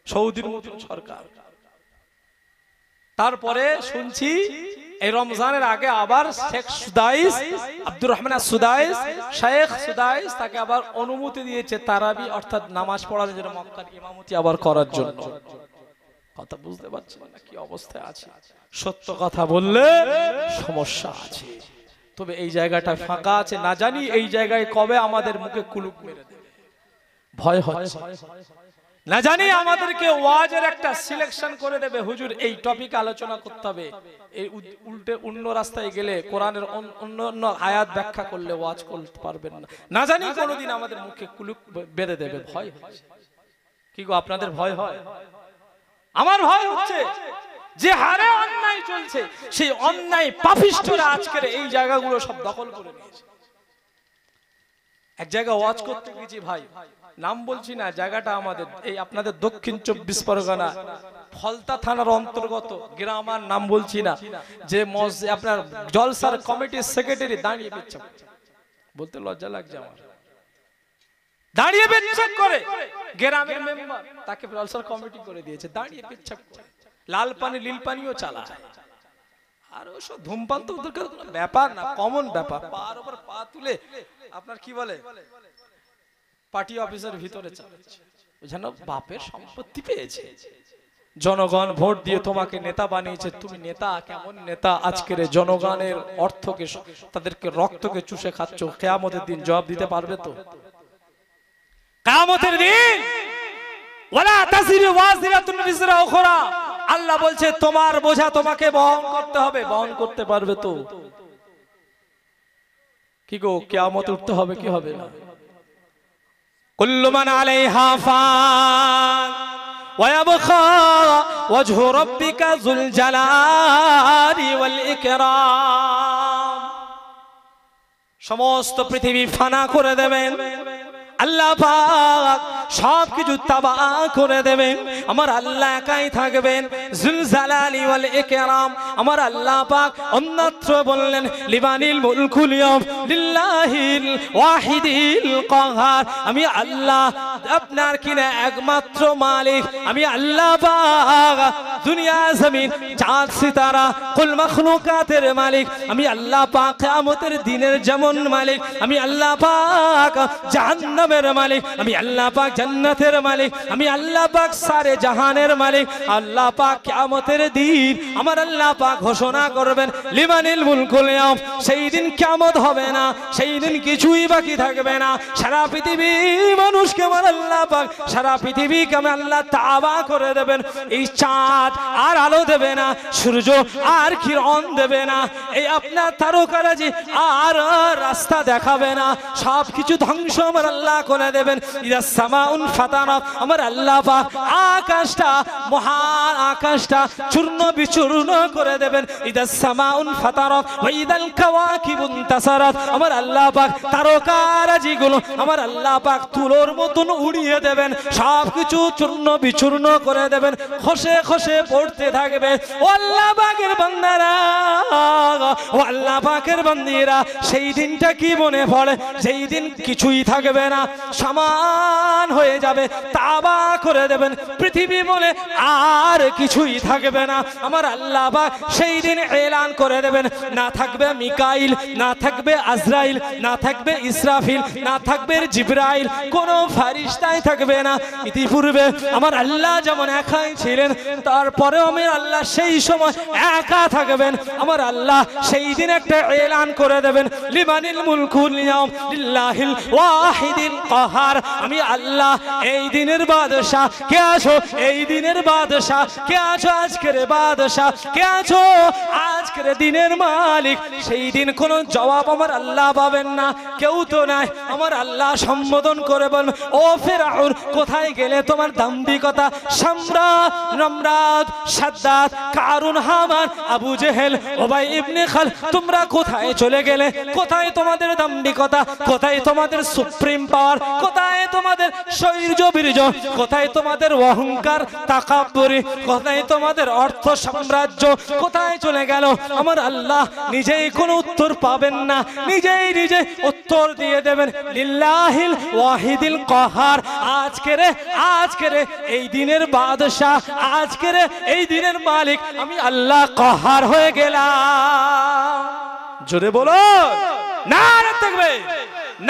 সৌদির মতন সরকার। তারপরে শুনছি এই রমজানের আগে আবার Sheikh Sudais, Abdur Rahman Sudais, Sheikh Sudais তাকে আবার অনুমতি দিয়েছে তারাবি অর্থাৎ নামাজ পড়ার জন্য, মক্কার ইমামতি আবার করার জন্য। কথা বুঝতে পারছেন না কি অবস্থায় আছে? সত্য কথা বললে সমস্যা আছে, তবে এই জায়গাটা ফাঁকা আছে। না জানি এই জায়গায় কবে আমাদের মুখে কুলুপ মেরে দেবে, ভয় হচ্ছে। না জানি আমাদেরকে ওয়াজের একটা সিলেকশন করে দেবে, হুজুর এই টপিক আলোচনা করতে হবে, এই উল্টে অন্য রাস্তায় গেলে কোরআনের অন্য আয়াত ব্যাখ্যা করলে ওয়াজ করতে পারবেন না। না জানি কোনোদিন আমাদের মুখে কুলুপ বেঁধে দেবে, ভয় হচ্ছে। কি গো আপনাদের ভয় হয়? আমার ভয় হচ্ছে। যে হারে অন্যায় চলছে, সেই অন্যায় পাপিষ্ঠরা আজকের এই জায়গাগুলো সব দখল করে নিয়েছে। এক জায়গা ওয়াজ করতে গেছি ভাই, নাম বলছি না, জায়গাটা আমাদের এই আপনাদের দক্ষিণ 24 পরগনা ফলতা থানার অন্তর্গত গ্রামের নাম বলছি না, যে আপনার জলসার কমিটির সেক্রেটারি দাঁড়িয়ে পেয়েছে, বলতে লজ্জা লাগছে আমার। দাঁড়িয়ে পেচ্ছাপ করে, গ্রামের মেম্বার তাকে জলসার কমিটি করে দিয়েছে, দাঁড়িয়ে পেচ্ছাপ করে, লাল পানি নীল পানিও চালায়। আর ওসব ধূমপান তো ওদের কোনো ব্যাপার না, কমন ব্যাপার। পার উপর পা তুলে আপনার কি বলে পার্টি অফিসের ভিতরে চালাচ্ছে, যেন বাপের সম্পত্তি পেয়েছে। জনগণ ভোট দিয়ে তোমাকে নেতা বানিয়েছে, তুমি নেতা কেমন নেতা? আজকের জনগণের অর্থকে, তাদেরকে রক্তকে চুষে খাচ্ছ, কিয়ামতের দিন জবাব দিতে পারবে তো? কিয়ামতের দিন ওয়ালা তাসিরু ওয়াজিরাতুন বিজরা উখরা, আল্লাহ বলছে তোমার বোঝা তোমাকে বহন করতে হবে, বহন করতে পারবে তো? কি গো, কিয়ামত উঠতে হবে কি হবে না? কুল্লু মান আলাইহা ফান ওয়া ইয়াবকা ওয়াজহু রাব্বিকা যুল জালালি ওয়াল ইকরাম। সমস্ত পৃথিবী ফানা করে দেবেন আল্লাহ পাক, সবকিছু তাবা করে দেবেন, আমার আল্লাহ একাই থাকবেন, যুল জালালি ওয়াল ইকরাম। আমার আল্লাহ পাক অন্যত্র বললেন লিমানিল মুলকুল ইয়াউম লিল্লাহিল ওয়াহিদিল কাহার, আমি আল্লাহ আপনার কিনা একমাত্র মালিক, আমি আল্লাহ পাক দুনিয়া জমিন চাঁদ সিতারা কুল মাখলুকাতের মালিক, আমি আল্লাহ পাক কিয়ামতের দিনের যেমন মালিক, আমি আল্লাহ পাক জাহান্নামের মালিক, আমি আল্লাহ পাক জান্নাতের মালিক, আমি আল্লাহ পাক সারে জাহানের মালিক। আল্লাহ পাক কিয়ামতের দিন আমার আল্লাহ পাক ঘোষণা করবেন লিমানিল মুলকুল ইয়াউম, সেই দিন কিয়ামত হবে না, সেই দিন কিছুই বাকি থাকবে না। সারা পৃথিবী মানুষকে আমার আল্লাহ পাক, সারা পৃথিবীকে আমি আল্লাহ তাবা করে দেবেন। এই চাঁদ আর আলো দেবে না, সূর্য আর কিরণ দেবে না, এই আপনার তারকারাজি আর রাস্তা দেখাবে না, সবকিছু ধ্বংস আমার আল্লাহ করে দেবেন। ইদাস সামাউন ফাতারাত, আমার আল্লাহ পাক আকাশটা, মহান আকাশটা চূর্ণ বিচূর্ণ করে দেবেন। ইদাস সামাউন ফাতারাত ওয়া ইদাল কাওয়াকিবুন তাসারাত, আমার আল্লাহ পাক তারকারাজিগুলো আমার আল্লাহ পাক তুলোর মতন উড়িয়ে দেবেন, সবকিছু চূর্ণ বিচূর্ণ করে দেবেন, খসে খসে পড়তে থাকবে। ও আল্লাহ পাকের বান্দারা, ও আল্লাহ পাকের বান্দিরা, সেই দিনটা কি মনে পড়ে? সেই দিন কিছুই থাকবে না, সমান হয়ে যাবে, তাবা করে দেবেন পৃথিবী বলে আর কিছুই থাকবে না। আমার আল্লাহ পাক সেই দিন এলান করে দেবেন, না থাকবে মিকাইল, না থাকবে আজরাইল, না থাকবে ইসরাফিল, না থাকবে জিবরাইল, কোনো ফারিস্তাই থাকবে না। ইতিপূর্বে আমার আল্লাহ যেমন একাই ছিলেন, তারপরেও আমি আল্লাহ সেই সময় একা থাকবেন। আমার আল্লাহ সেই দিন একটা এলান করে দেবেন লিমানিল মুলকুল ইয়াউম লিল্লাহিল ওয়াহিদিল কাহার, আমি আল্লাহ এই দিনের বাদশা। কে আছো এই দিনের বাদশা? কে আছো আজকের বাদশা? কে আছো আজকের দিনের মালিক? সেই দিন কোনো জবাব আমার আল্লাহ পাবেন না, কেউ তো নাই। আমার আল্লাহ সম্বোধন করে বলেন, ও ফিরআউন কোথায় গেলে তোমার দাম্ভিকতা? সম্রাট নমরাদ সাদ্দাত কারুন হামান আবু জেহেল উবাই ইবনে খাল, তোমরা কোথায় চলে গেলে? কোথায় তোমাদের দাম্ভিকতা? কোথায় তোমাদের সুপ্রিম পাওয়ার? কোথায় তোমাদের শৌর্য বীর্য? কোথায় তোমাদের অহংকার তাকাব্বুরি? কোথায় তোমাদের অর্থ সাম্রাজ্য? কোথায় চলে গেল? আমার আল্লাহ নিজেই কোনো উত্তর পাবেন না, নিজেই নিজে উত্তর দিয়ে দেবেন লিল্লাহিল ওয়াহিদিল কাহার। আজকের এই দিনের বাদশা, আজকের এই দিনের মালিক আমি আল্লাহ কাহার হয়ে গেলাম। জোরে বলো নারে তাকবীর,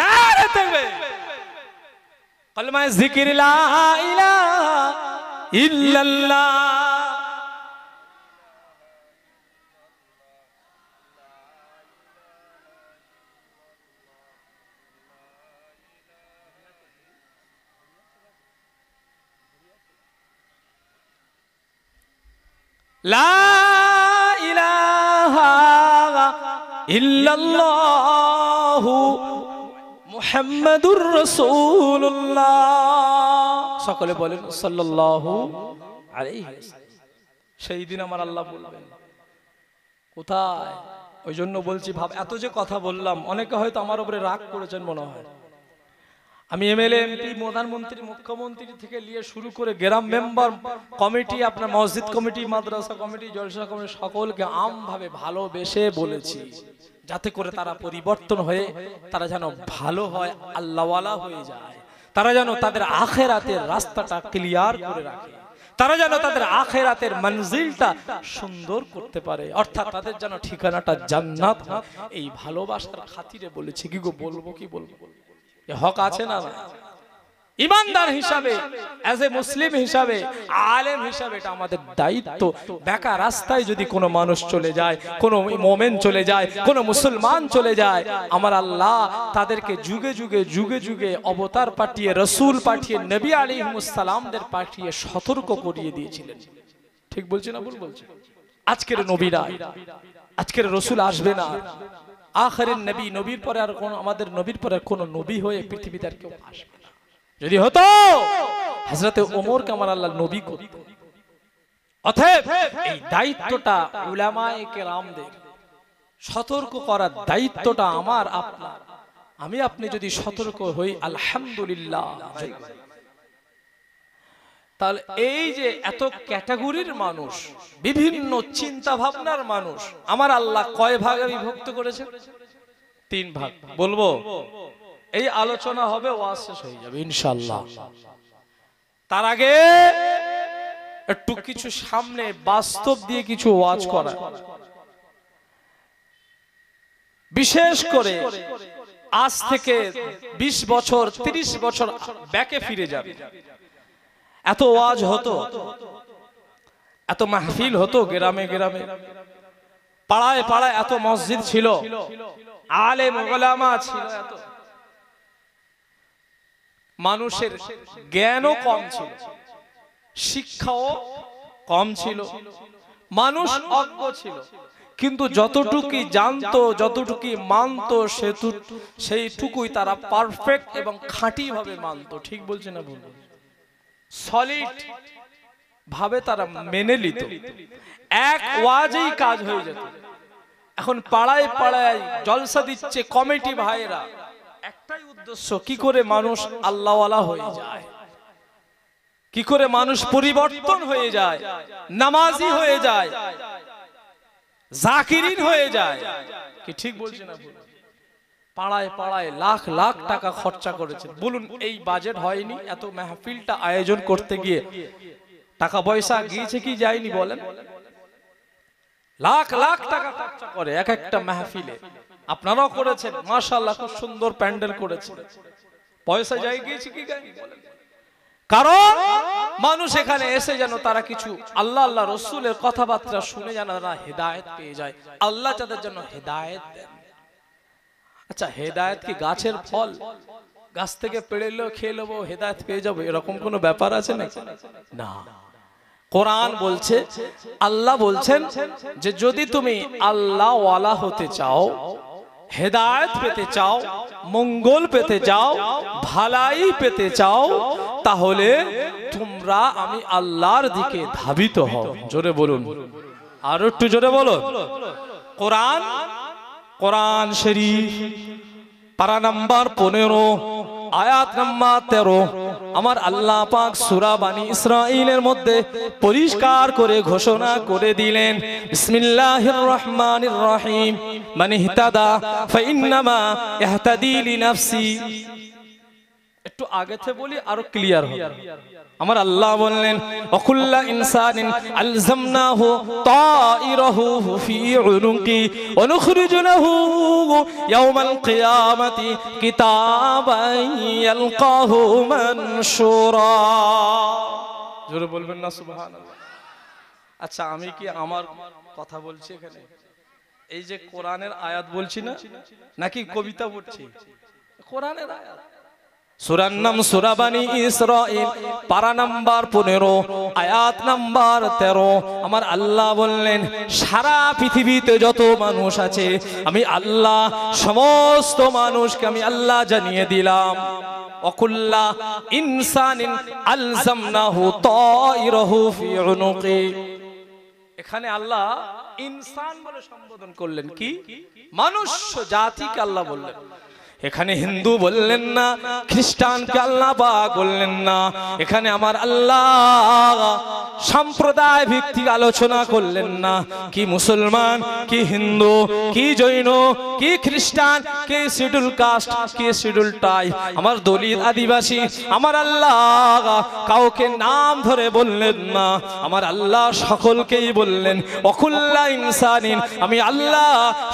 নারে তাকবীর। কলমা জিকির লা ইলাহা ইল্লাল্লাহ। লা ইলাহা ইল্লাল্লাহু মুহাম্মাদুর রাসূলুল্লাহ। সকলে বলেন সাল্লাল্লাহু আলাইহি ওয়াসাল্লাম। সেই দিন আমার আল্লাহ বলবেন কোথায়? ওই জন্য বলছি, ভাব এত যে কথা বললাম, অনেকে হয়তো আমার উপরে রাগ করেছেন মনে হয়। আমি এমএলএ এমপি প্রধানমন্ত্রী মুখ্যমন্ত্রী থেকে নিয়ে শুরু করে গ্রাম মেম্বার কমিটি, আপনার মসজিদ কমিটি, মাদ্রাসা কমিটি, জলসা কমিটি, সকলকে আমভাবে ভালোবেসে বলেছি যাতে করে তারা পরিবর্তন হয়ে তারা যেন ভালো হয়, আল্লাহওয়ালা হয়ে যায়। তারা যেন তাদের আখিরাতের রাস্তাটা ক্লিয়ার করে রাখে, তারা যেন তাদের আখিরাতের মঞ্জিলটা সুন্দর করতে পারে, অর্থাৎ তাদের যেন ঠিকানাটা জান্নাত হয়। এই ভালোবাসার খাতিরে বলেছি, কি গো বলবো, কি বলবো, এ হক আছে না? ইমানদার হিসাবে, অ্যাজ এ মুসলিম হিসাবে, আলেম হিসাবে এটা আমাদের দায়িত্ব। বেকা রাস্তায় যদি কোনো মানুষ চলে যায়, কোনো মুমিন চলে যায়, কোনো মুসলমান চলে যায়, আমার আল্লাহ তাদেরকে যুগে যুগে যুগে যুগে অবতার পাঠিয়ে, রসুল পাঠিয়ে, নবী আলাইহিস সালামদের পাঠিয়ে সতর্ক করিয়ে দিয়েছিলেন। ঠিক বলছি না ভুল বলছি? আজকের নবীরা, আজকের রসুল আসবে না, আখিরের নবী, নবীর পরে আর কোন, আমাদের নবীর পরে কোন নবী হয়ে পৃথিবীতে আর কেউ আসবে না। যদি হতো হযরতে ওমরকে আমার আল্লাহ নবী করত। অতএব এই দায়িত্বটা উলামায়ে কেরামদের, সতর্ক করার দায়িত্বটা আমার আপনার। আমি আপনি যদি সতর্ক হই আলহামদুলিল্লাহ। তাহলে এই যে এত ক্যাটাগরির মানুষ, বিভিন্ন চিন্তা ভাবনার মানুষ, আমার আল্লাহ কয় ভাগে বিভক্ত করেছেন? 3 ভাগ। বলবো এই আলোচনা হবে, ওয়াজ শেষ হয়ে যাবে ইনশাআল্লাহ। তার আগে একটু কিছু সামনে বাস্তব দিয়ে কিছু ওয়াজ করা, বিশেষ করে আজ থেকে 20 বছর 30 বছর ব্যাকে ফিরে যাবে। এত ওয়াজ হতো, এত মাহফিল হতো গ্রামে গ্রামে, পাড়ায় পাড়ায় এত মসজিদ ছিল, আলেম উলামা ছিল, এত মানুষের জ্ঞানও কম ছিল, শিক্ষাও কম ছিল, মানুষ অজ্ঞ ছিল। কিন্তু যতটুকু জানতো, যতটুকু মানতো, সেইটুকুই তারা পারফেক্ট এবং খাঁটি ভাবে মানতো। ঠিক বলছে না ভুল? সলিড ভাবে তারা মেনে নিত, এক ওয়াজেই কাজ হয়ে যেত। এখন পাড়ায় পাড়ায় জলসা দিচ্ছে কমিটি ভাইরা, একটাই উদ্দেশ্য, কি করে মানুষ আল্লাহওয়ালা হয়ে যায়, কি করে মানুষ পরিবর্তন হয়ে যায়, নামাজি হয়ে যায়, জাকিরিন হয়ে যায়। কি ঠিক বলছে না ভুল? পাড়ায় পাড়ায় লাখ লাখ টাকা খরচা করেছে। বলুন এই বাজেট হয়নি? এত মাহফিলটা আয়োজন করতে গিয়ে টাকা পয়সা গিয়েছে কি যায়নি বলেন? লাখ লাখ টাকা খরচা করে এক একটা মাহফিলে। আপনারাও করেছেন মাশাআল্লাহ, খুব সুন্দর প্যান্ডেল করেছেন, পয়সা যাই গিয়েছে কি যায়নি বলেন? কারণ মানুষ এখানে এসে যেন তারা কিছু আল্লাহ আল্লাহ রসুলের কথাবার্তা শুনে যেন তারা হেদায়েত পেয়ে যায়। আল্লাহ তাদের জন্য হেদায়েত দেন। আচ্ছা, হেদায়েত কি গাছের ফল? গাছ থেকে পেড়ে এলো খেয়ে নেবো, হেদায়েত পেয়ে যাবো, এরকম কোনো ব্যাপার আছে নাকি? না। কোরআন বলছে, আল্লাহ বলছেন যে যদি তুমি আল্লাহ ওয়ালা হতে চাও, হেদায়েত পেতে চাও, মঙ্গল পেতে চাও, ভালাই পেতে চাও, তাহলে তোমরা আমি আল্লাহর দিকে ধাবিত হও। জোরে বলুন, আর একটু জোরে বলুন। কোরআন, কোরআন শরীফ পারা নাম্বার 15 আয়াত নাম্বার 13 আমার আল্লাহ পাক সূরা বানী ইসরাঈলের মধ্যে পরিষ্কার করে ঘোষণা করে দিলেন, বিসমিল্লাহির রহমানির রহিম, মান ইহতাদা ফাইন্নামা ইহতাদি লিনাফসি। একটু আগে থেকে বলি আরো ক্লিয়ার হবে। আমার আল্লাহ বললেন, ওয়াকুল্লা ইনসানিন আলজামনাহু তাইরাহু ফি উনুকি ওয়া নুখরিজু লাহু ইয়াওমাল কিয়ামাতি কিতাবান ইয়ালকাহু মানশুরা। জোরে বলবেন না সুবহানাল্লাহ? আচ্ছা, আমি কি আমার কথা বলছি এখানে? এই যে কোরআনের আয়াত বলছি না, নাকি কবিতা পড়ছি? কোরআনের আয়াত। সূরার নাম সূরা বানী ইসরাঈল, পারা নাম্বার 15 আয়াত নাম্বার 13। আমার আল্লাহ বললেন, সারা পৃথিবীতে যত মানুষ আছে আমি আল্লাহ সমস্ত মানুষকে আমি আল্লাহ জানিয়ে দিলাম, ওয়াকুল্লা ইনসানিন আলজামনাহু তাইরাহু ফি উনুকি। এখানে আল্লাহ ইনসান বলে সম্বোধন করলেন, কি মানুষ জাতিকে আল্লাহ বললেন, এখানে হিন্দু বললেন না, খ্রিস্টানকে আল্লাহ পাক বললেন না, এখানে আমার আল্লাহ সম্প্রদায় ভিত্তিক আলোচনা করলেন না। কি মুসলমান, কি হিন্দু, কি জৈন, কি খ্রিস্টান, কি শিডিউল কাস্ট, কি শিডিউল টাই, আমার দলিত আদিবাসী, আমার আল্লাহ কাউকে নাম ধরে বললেন না। আমার আল্লাহ সকলকেই বললেন অকুল্লা ইনসানিন, আমি আল্লাহ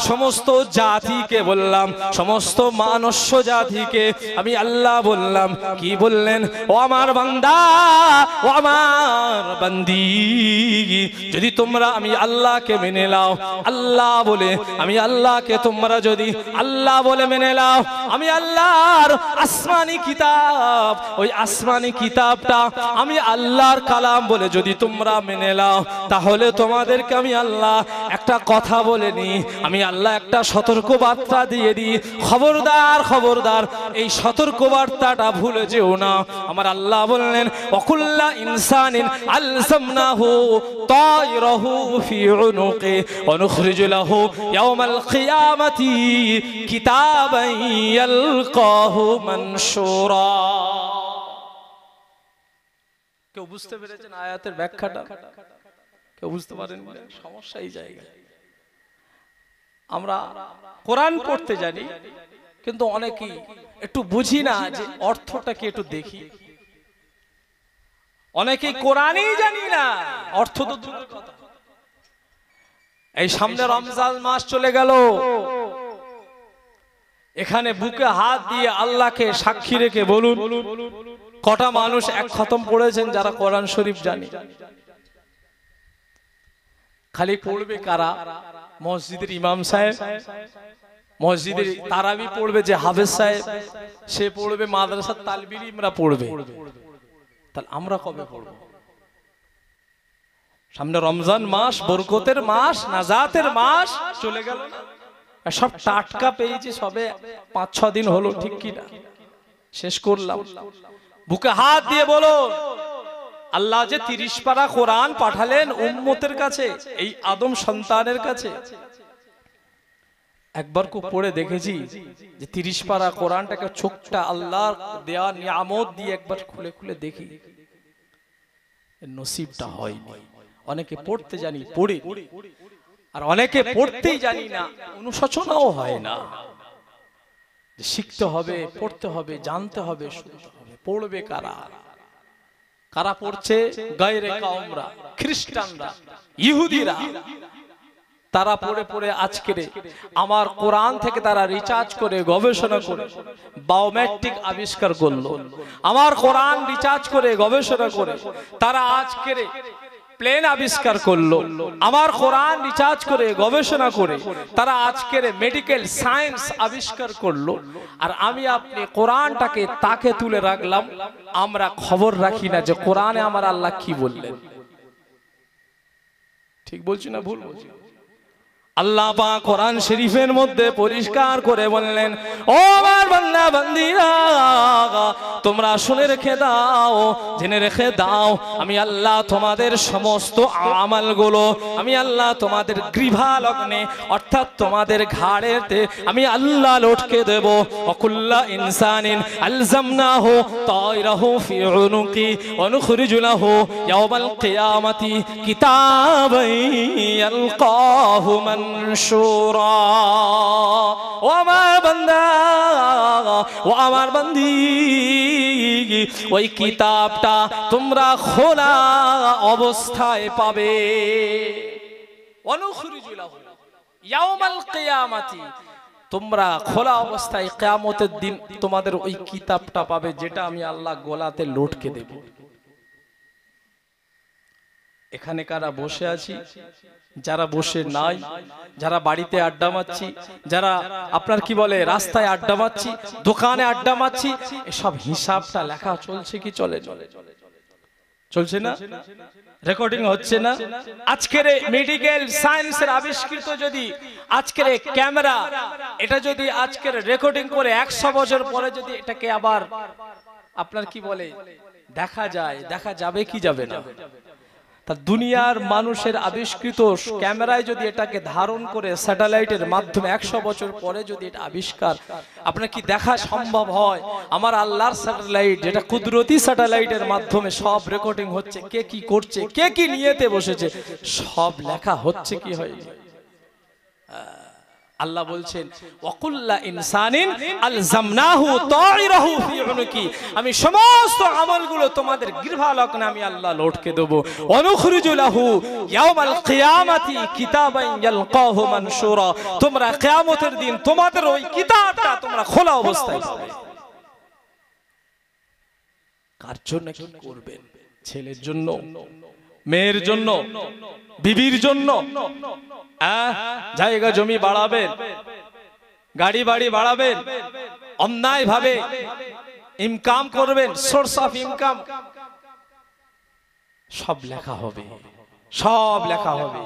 সমস্ত জাতিকে বললাম, সমস্ত মানস্য জাতিকে আমি আল্লাহ বললাম। কি বললেন? ও আমার বান্দা, ও আমার বান্দি, যদি তোমরা আমি আল্লাহকে মেনে নাও, আল্লাহ বলে আমি আল্লাহকে তোমরা যদি আল্লাহ বলে মেনে নাও, আমি আল্লাহর আসমানি কিতাব, ওই আসমানি কিতাবটা আমি আল্লাহর কালাম বলে যদি তোমরা মেনে নাও, তাহলে তোমাদেরকে আমি আল্লাহ একটা কথা বলে নি, আমি আল্লাহ একটা সতর্ক বার্তা দিয়ে দিই, খবরদার খবরদার এই সতর্ক বার্তাটা ভুলে যেও না। আমার আল্লাহ বললেন ওয়াকুল্লা ইনসানিন আলজামনাহু তায়রাহু ফি উনুকি ওয়া নুখরিজু লাহু ইয়াওমাল কিয়ামাতি কিতাবান ইয়ালকাহু মানশুরা। কেউ বুঝতে পেরেছেন আয়াতের ব্যাখ্যাটা? কেউ বুঝতে পারেন? সমস্যা এই জায়গায়। আমরা কোরআন পড়তে জানি, কিন্তু অনেকেই একটু বুঝি না যে অর্থটা কি একটু দেখি। অনেকেই কোরআনই জানি না, অর্থ তো দূরের কথা। এই সামনে রমজান মাস চলে গেল, এখানে বুকে হাত দিয়ে আল্লাহকে সাক্ষী রেখে বলুন কটা মানুষ এক খতম পড়েছেন যারা কোরআন শরীফ জানে? খালি পড়বে কারা? মসজিদের ইমাম সাহেব, মসজিদের তারাবি পড়বে যে হাফেজ সাহেব, সে পড়বে, মাদ্রাসার তালবির ইমরা পড়বে। তাহলে আমরা কবে পড়ব? সামনে রমজান মাস, বরকতের মাস, নাজাতের মাস চলে গেল না? সব টাটকা পেয়েছি, সবে 5-6 দিন হলো, ঠিক কি না? শেষ করলাম। বুকে হাত দিয়ে বলো, আল্লাহ যে 30 পারা কোরআন পাঠালেন উম্মতের কাছে, এই আদম সন্তানের কাছে। একবার খুব পড়ে দেখেছি যে 30 পারা কোরআনটাকে চোখটা আল্লাহর দেয়া নিয়ামত দিয়ে একবার খুলে খুলে দেখি, নসিবটা হয়নি। অনেকে পড়তে জানি, পড়ে, আর অনেকে পড়তেই জানি না, অনুশোচনাও হয় না। শিখতে হবে, পড়তে হবে, জানতে হবে, শুনতে হবে। পড়বে কারা? কারা পড়ছে? গায়রে কাওমরা, খ্রিস্টানরা, ইহুদিরা। তারা পড়ে পড়ে আজকে আমার কোরআন থেকে তারা রিচার্জ করে, গবেষণা করে বায়োমেট্রিক আবিষ্কার করলো। আমার কোরআন রিচার্জ করে, গবেষণা করে তারা আজকে প্লেন আবিষ্কার করলো। আমার কোরআন রিচার্জ করে, গবেষণা করে তারা আজকের মেডিকেল সায়েন্স আবিষ্কার করলো। আর আমি আপনি কোরআনটাকে তাকে তুলে রাখলাম, আমরা খবর রাখি না যে কোরআনে আমার আল্লাহ কি বললেন। ঠিক বলছি না ভুল বলছি? আল্লাহ পাক কোরআন শরীফের মধ্যে পরিষ্কার করে বললেন, ও আমার বান্দা বান্দীরা, তোমরা শুনে রেখে দাও, জেনে রেখে দাও, আমি আল্লাহ তোমাদের সমস্ত আমালগুলো আমি আল্লাহ তোমাদের গ্রীভা লগ্নে, অর্থাৎ তোমাদের ঘাড়েতে আমি আল্লাহ লটকে দেব। ওয়াকুল্লা ইনসানিন আলজামনাহু তায়রাহু ফি উনুকি ওয়া নুখরিজু লাহু ইয়াওমাল কিয়ামাতি কিতাবান ইয়ালকাহু মানশুরা। ও আমার বান্দা, ও আমার বান্দি, ওই কিতাবটা তোমরা খোলা অবস্থায় পাবে। অনুখরিজু লাহু ইয়াওমাল কিয়ামাতি, তোমরা খোলা অবস্থায় কিয়ামতের দিন তোমাদের ওই কিতাবটা পাবে, যেটা আমি আল্লাহ গলাতে লটকে দেব। এখানে কারা বসে আছি, যারা বসে নাই, যারা বাড়িতে আড্ডা মারছি, যারা আপনার কি বলে রাস্তায় আড্ডা মারছি, দোকানে আড্ডা মারছি, এসব হিসাবটা লেখা চলছে কি চলে? চলছে না? রেকর্ডিং হচ্ছে না? আজকের মেডিকেল সায়েন্সের আবিষ্কৃত যদি আজকের ক্যামেরা এটা যদি আজকের রেকর্ডিং করে 100 বছর পরে যদি এটাকে আবার আপনার কি বলে দেখা যায়, দেখা যাবে কি যাবে না? তা দুনিয়ার মানুষের আবিষ্কৃত ক্যামেরায় যদি এটাকে ধারণ করে স্যাটেলাইটের মাধ্যমে 100 বছর পরে যদি এটা আবিষ্কার আপনার কি দেখা সম্ভব হয়? আমার আল্লাহর স্যাটেলাইট, যেটা কুদরতি স্যাটেলাইটের মাধ্যমে সব রেকর্ডিং হচ্ছে, কে কি করছে, কে কি নিয়েতে বসেছে, সব লেখা হচ্ছে কি হয়নি? আল্লাহ বলছেন ওয়াকুল্লা ইনসানিন আলজামনাহু তাইরাহু ফি উনুকি, আমি সমস্ত আমলগুলো তোমাদের গৃহালগ্নে আমি আল্লাহ লটকে দেব। অনুখরিজু লাহু ইয়াউমাল কিয়ামাতি কিতাবান ইয়ালকাহু মানশুরা, তোমরা কিয়ামতের দিন তোমাদের ওই কিতাবটা তোমরা খোলা অবস্থায় পাবে। কার জন্য কি করবেন? ছেলের জন্য, মেয়ের জন্য, বিবির জন্য, জায়গা জমি বাড়াবেন, গাড়ি বাড়ি বাড়াবেন, অন্যায় ভাবে ইনকাম করবেন, সোর্স অফ ইনকাম, সব লেখা হবে, সব লেখা হবে।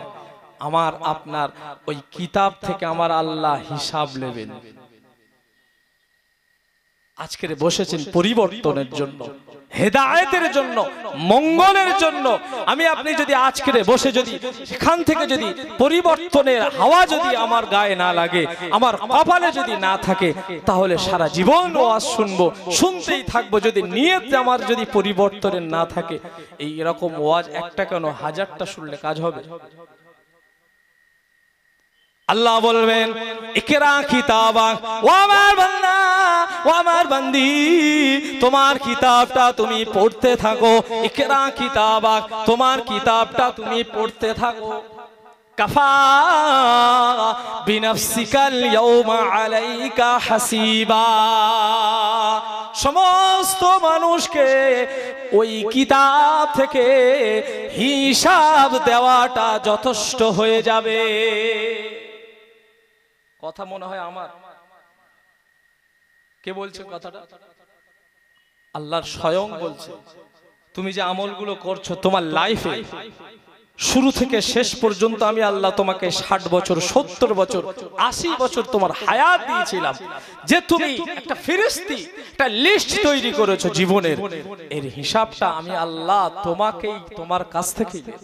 আমার আপনার ওই কিতাব থেকে আমার আল্লাহ হিসাব নেবেন। আজকে বসেছেন পরিবর্তনের জন্য, হেদায়েতের জন্য, মঙ্গলের জন্য। আমি আপনি যদি আজকে বসে যদি এখান থেকে যদি পরিবর্তনের হাওয়া যদি আমার গায়ে না লাগে, আমার কপালে যদি না থাকে, তাহলে সারা জীবন ওয়াজ শুনবো, শুনতেই থাকবো। যদি নিয়ত আমার যদি পরিবর্তনের না থাকে, এই এরকম ওয়াজ একটা কেন 1000টা শুনলে কাজ হবে? আল্লাহ বলবেন ইকরা কিতাবাক, ও আমার বান্দা, ও আমার বান্দি, তোমার কিতাবটা তুমি পড়তে থাকো। ইকরা কিতাবাক, তোমার কিতাবটা তুমি পড়তে থাকো। কাফা বিনাফসিকাল ইয়াউমা আলাইকা হাসিবা, সমস্ত মানুষকে ওই কিতাব থেকে হিসাব দেওয়াটা যথেষ্ট হয়ে যাবে। কথা মনে হয় আমার, কে বলছে কথাটা? আল্লাহর স্বয়ং বলছে, তুমি যে আমলগুলো করছো তোমার লাইফে শুরু থেকে শেষ পর্যন্ত আমি আল্লাহ তোমাকে 60 বছর, 70 বছর, 80 বছর তোমার হায়াত দিয়েছিলাম, যে তুমি একটা ফেরেশতি একটা লিস্ট তৈরি করেছো জীবনের, এর হিসাবটা আমি আল্লাহ তোমাকেই, তোমার কাছ থেকেই নেব।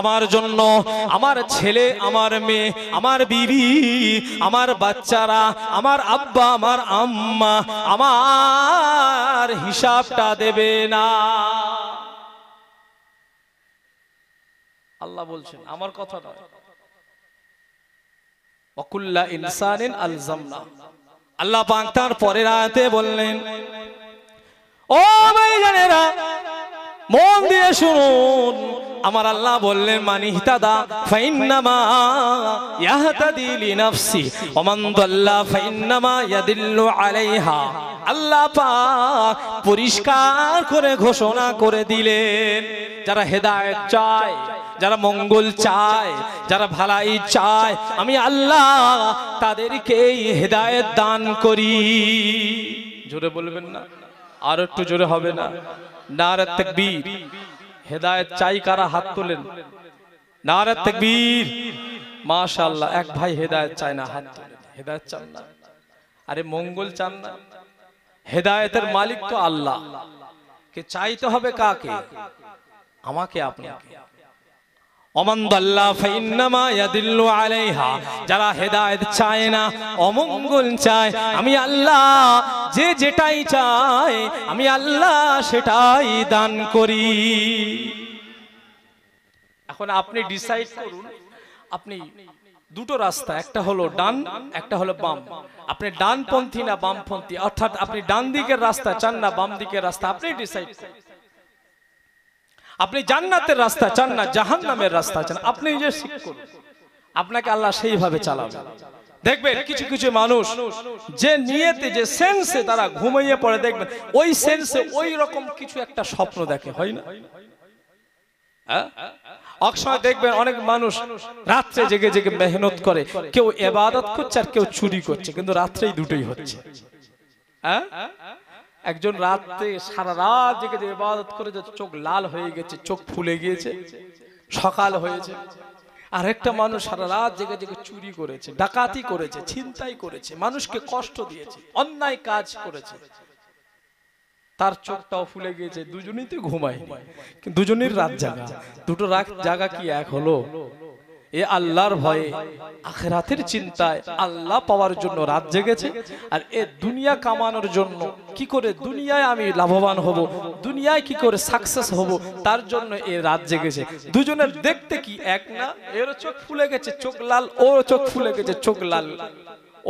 আমার জন্য আমার ছেলে, আমার মেয়ে, আমার বিবি, আমার বাচ্চারা, আমার আব্বা, আমার আম্মা আমার হিসাবটা দেবে না। আল্লাহ বলছেন, আমার কথা নয়। ওয়াকুল্লা ইনসানিন আলজামনা, আল্লাহ পাক তার পরের আয়াতে বললেন, ও ভাইজানেরা মন দিয়ে শুনুন, আমার আল্লাহ বললেন মানিহতাদা ফাইন্নামা ইয়াহতাদি লিনাফসি ওয়া মান দাল্লা ফাইন্নামা ইয়াদিল্লু আলাইহা। আল্লাহ পাক পরিষ্কার করে ঘোষণা করে দিলেন, যারা হেদায়েত চায়, যারা মঙ্গল চায়, যারা ভালাই চায়, আমি আল্লাহ তাদেরকেই হেদায়েত দান করি। জোরে বলবেন না? আর একটু জোরে হবে না? নারে তাকবীর। হেদায়েত চাই কারা? হাত তোলেন। নারে তাকবীর। মাশাআল্লাহ, এক ভাই হেদায়েত চায় না, হাত তোলেন। হেদায়েত চান না? আরে মঙ্গল চান না? হেদায়েতের মালিক তো আল্লাহ, কে চাইতে হবে কাকে? আমাকে, আপনাকে। ওমান দাল্লা ফাইন্নামা ইয়াদিল্লু আলাইহা, যারা হেদায়েত চায় না, অমঙ্গল চায়, আমি আল্লাহ যে যেটাই চাই আমি আল্লাহ সেটাই দান করি। এখন আপনি ডিসাইড করুন, আপনি দুটো রাস্তা, একটা হলো ডান, একটা হলো বাম। আপনি ডানপন্থী না বামপন্থী, অর্থাৎ আপনি ডান দিকের রাস্তা চান না বাম দিকের রাস্তা, আপনি ডিসাইড করুন। আপনি জান্নাতের রাস্তা চান না জাহান্নামের রাস্তা চান, আপনি নিজে ঠিক করুন। আপনাকে আল্লাহ সেইভাবে চালাবে। দেখবেন কিছু কিছু মানুষ যে নিয়তে, যে সেন্সে তারা ঘুমিয়ে পড়ে, দেখবেন ওই সেন্সে ওই রকম কিছু একটা স্বপ্ন দেখে, হয় না? অকসময় দেখবেন অনেক মানুষ রাত্রে জেগে জেগে মেহনত করে, কেউ ইবাদত করছে আর কেউ চুরি করছে, কিন্তু রাত্রেই দুটোই হচ্ছে। একজন রাতে সারা রাত জেগে জেগে ইবাদত করে চোখ লাল হয়ে গেছে, চোখ ফুলে গিয়েছে, সকাল হয়েছে। আর একটা মানুষ সারা রাত জেগে জেগে চুরি করেছে, ডাকাতি করেছে, ছিনতাই করেছে, মানুষকে কষ্ট দিয়েছে, অন্যায় কাজ করেছে। তার চোখটাও ফুলে গিয়েছে, দুজনেই তো ঘুমায়, দুজনের রাত জাগা, দুটো রাত জাগা কি এক হলো? এ আল্লাহর ভয়ে আখিরাতের চিন্তায় আল্লাহ পাওয়ার জন্য রাত জেগেছে, আর এ দুনিয়া কামানোর জন্য কি করে দুনিয়ায় আমি লাভবান হব, দুনিয়ায় কি করে সাকসেস হব, তার জন্য এ রাত জেগেছে। দুজনের দেখতে কি এক না? এর চোখ ফুলে গেছে চোখ লাল, ও চোখ ফুলে গেছে চোখ লাল।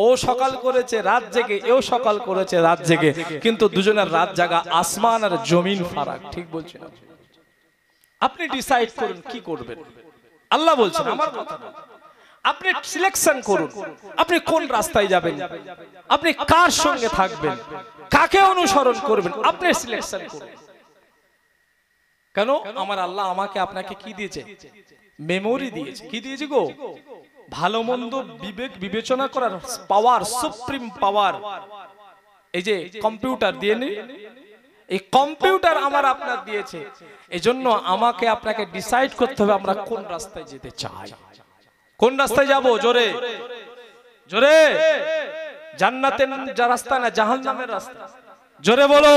ও সকাল করেছে রাত জেগে, এও সকাল করেছে রাত জেগে, কিন্তু দুজনের রাত জাগা আসমান আর জমিন ফারাক। ঠিক বলছি না? আপনি ডিসাইড করুন কি করবেন। আল্লাহ বলছেন, আমার কথা না, আপনি সিলেকশন করুন, আপনি কোন রাস্তায় যাবেন, আপনি কার সঙ্গে থাকবেন, কাকে অনুসরণ করবেন, আপনি সিলেকশন করুন। কেন? আমার আল্লাহ আমাকে আপনাকে কি দিয়েছে? মেমোরি দিয়েছে। কি দিয়েছে গো? ভালো মন্দ বিবেক বিবেচনা করার পাওয়ার, সুপ্রিম পাওয়ার। এই যে কম্পিউটার দিয়ে নি, এই কম্পিউটার আমার আপনার দিয়েছে। এজন্য আমাকে আপনাকে ডিসাইড করতে হবে আমরা কোন রাস্তায় যেতে চাই। কোন রাস্তায় যাব? জোরে জোরে। জান্নাতের রাস্তা না জাহান্নামের রাস্তা? জোরে বলো।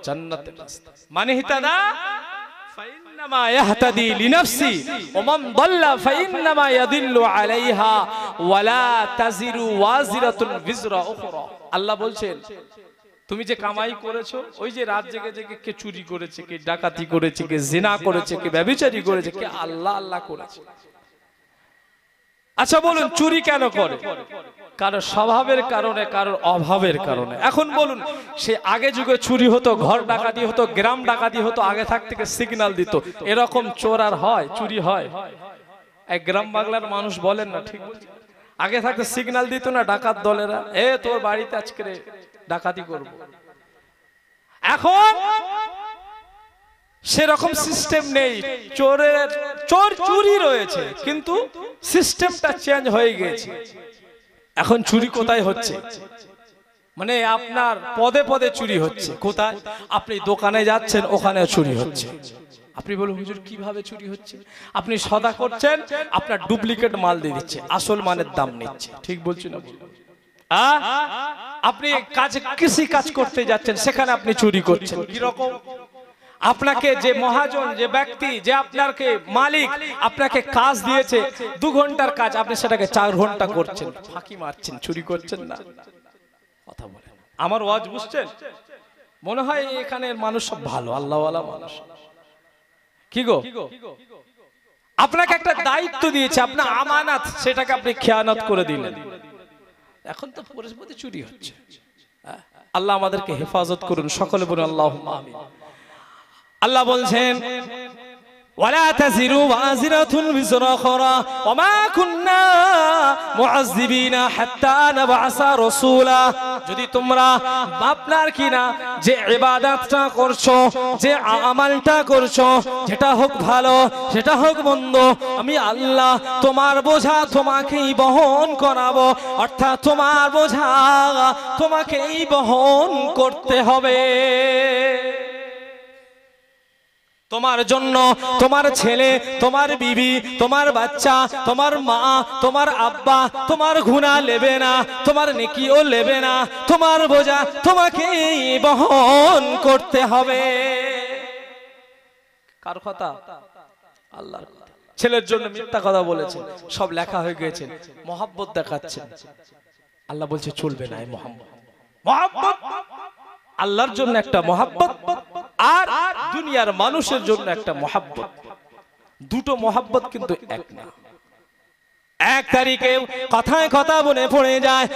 জান্নাতের রাস্তা মানে হিতাদা ফাইন্নামা ইয়াহতাদি লিনাফসি ওয়া মান দাল্লা ফাইন্নামা ইয়াদিল্লু আলাইহা ওয়ালা তাজিরু ওয়াজিরাতুন বিজরা উখরা। আল্লাহ বলছেন, তুমি যে কামাই করেছো, ওই যে রাত জেগে জেগে কে চুরি করেছে, কে ডাকাতি করেছে, কে জিনা করেছে, কে ব্যভিচারী করেছে, কে আল্লাহ আল্লাহ করেছে। আচ্ছা বলুন, চুরি কেন করে? কারো স্বভাবের কারণে, কারোর অভাবের কারণে। এখন বলুন, সে আগে যুগে চুরি হতো, ঘর ডাকাতি হতো, গ্রাম ডাকাতি হতো, আগে থাকতে সিগন্যাল দিত, এরকম চোর আর হয়? চুরি হয়? এক গ্রাম বাংলার মানুষ বলেন না, ঠিক আগে থাকতে সিগন্যাল দিত না ডাকাত দলেরা, এ তোর বাড়িতে আজকে ডাকাতি করব। এখন সেরকম সিস্টেম নেই, চোর চুরি রয়েছে, কিন্তু সিস্টেমটা চেঞ্জ হয়ে গেছে। এখন চুরি কোথায় হচ্ছে? মানে আপনার পদে পদে চুরি হচ্ছে। কোথায়? আপনি দোকানে যাচ্ছেন, ওখানে চুরি হচ্ছে। আপনি বলুন, হুজুর কিভাবে চুরি হচ্ছে? আপনি সদা করছেন, আপনার ডুপ্লিকেট মাল দিয়ে দিচ্ছে, আসল মানের দাম নিচ্ছে। ঠিক বলছি না? আপনি কৃষি কাজ করতে যাচ্ছেন, সেখানে আপনি চুরি করছেন। কিরকম? আপনাকে যে মহাজন, যে ব্যক্তি, যে আপনাকে মালিক আপনাকে কাজ দিয়েছে 2 ঘন্টার কাজ, আপনি সেটাকে 4 ঘন্টা করছেন, ফাঁকি মারছেন, চুরি করছেন না? কথা বলেন, আমার ওয়াজ বুঝছেন? মনে হয় এখানের মানুষ সব ভালো আল্লাহওয়ালা মানুষ। কি গো? আপনাকে একটা দায়িত্ব দিয়েছে, আপনার আমানত, সেটাকে আপনি খেয়ানত করে দিলেন। এখন তো পরিস্থিতি চুরি হচ্ছে। আল্লাহ আমাদেরকে হেফাজত করুন, সকলে বলুন আল্লাহুম্মা আমিন। আল্লাহ বলছেন, ওয়ালা তাজিরু ওয়াজিরাতুন বিজরা উখরা ওয়া মা কুননা মুআযযিবিনা হাত্তা নাবআসা রাসূলা। যদি তোমরা আপনার কিনা যে ইবাদতটা করছো, যে আমলটা করছো, যেটা হোক ভালো, সেটা হোক মন্দ, আমি আল্লাহ তোমার বোঝা তোমাকেই বহন করাবো। অর্থাৎ তোমার বোঝা তোমাকেই বহন করতে হবে। তোমার জন্য তোমার ছেলে, তোমার বিবি, তোমার বাচ্চা, তোমার মা, তোমার আব্বা তোমার গুনাহ নেবে না, তোমার নেকিও নেবে না, তোমার বোঝা তোমাকেই বহন করতে হবে। কার কথা? আল্লাহর কথা। ছেলের জন্য মিথ্যা কথা বলেছেন, সব লেখা হয়ে গেছে, মহব্বত দেখাচ্ছেন। আল্লাহ বলছে চলবে না। মহব্বত আল্লাহর জন্য একটা মহব্বত, আর দুনিয়ার মানুষের জন্য একটা মহব্বত। দুটো মহব্বত কিন্তু এক না। এক তারিখে কথায় কথা বলে পড়ে যায়।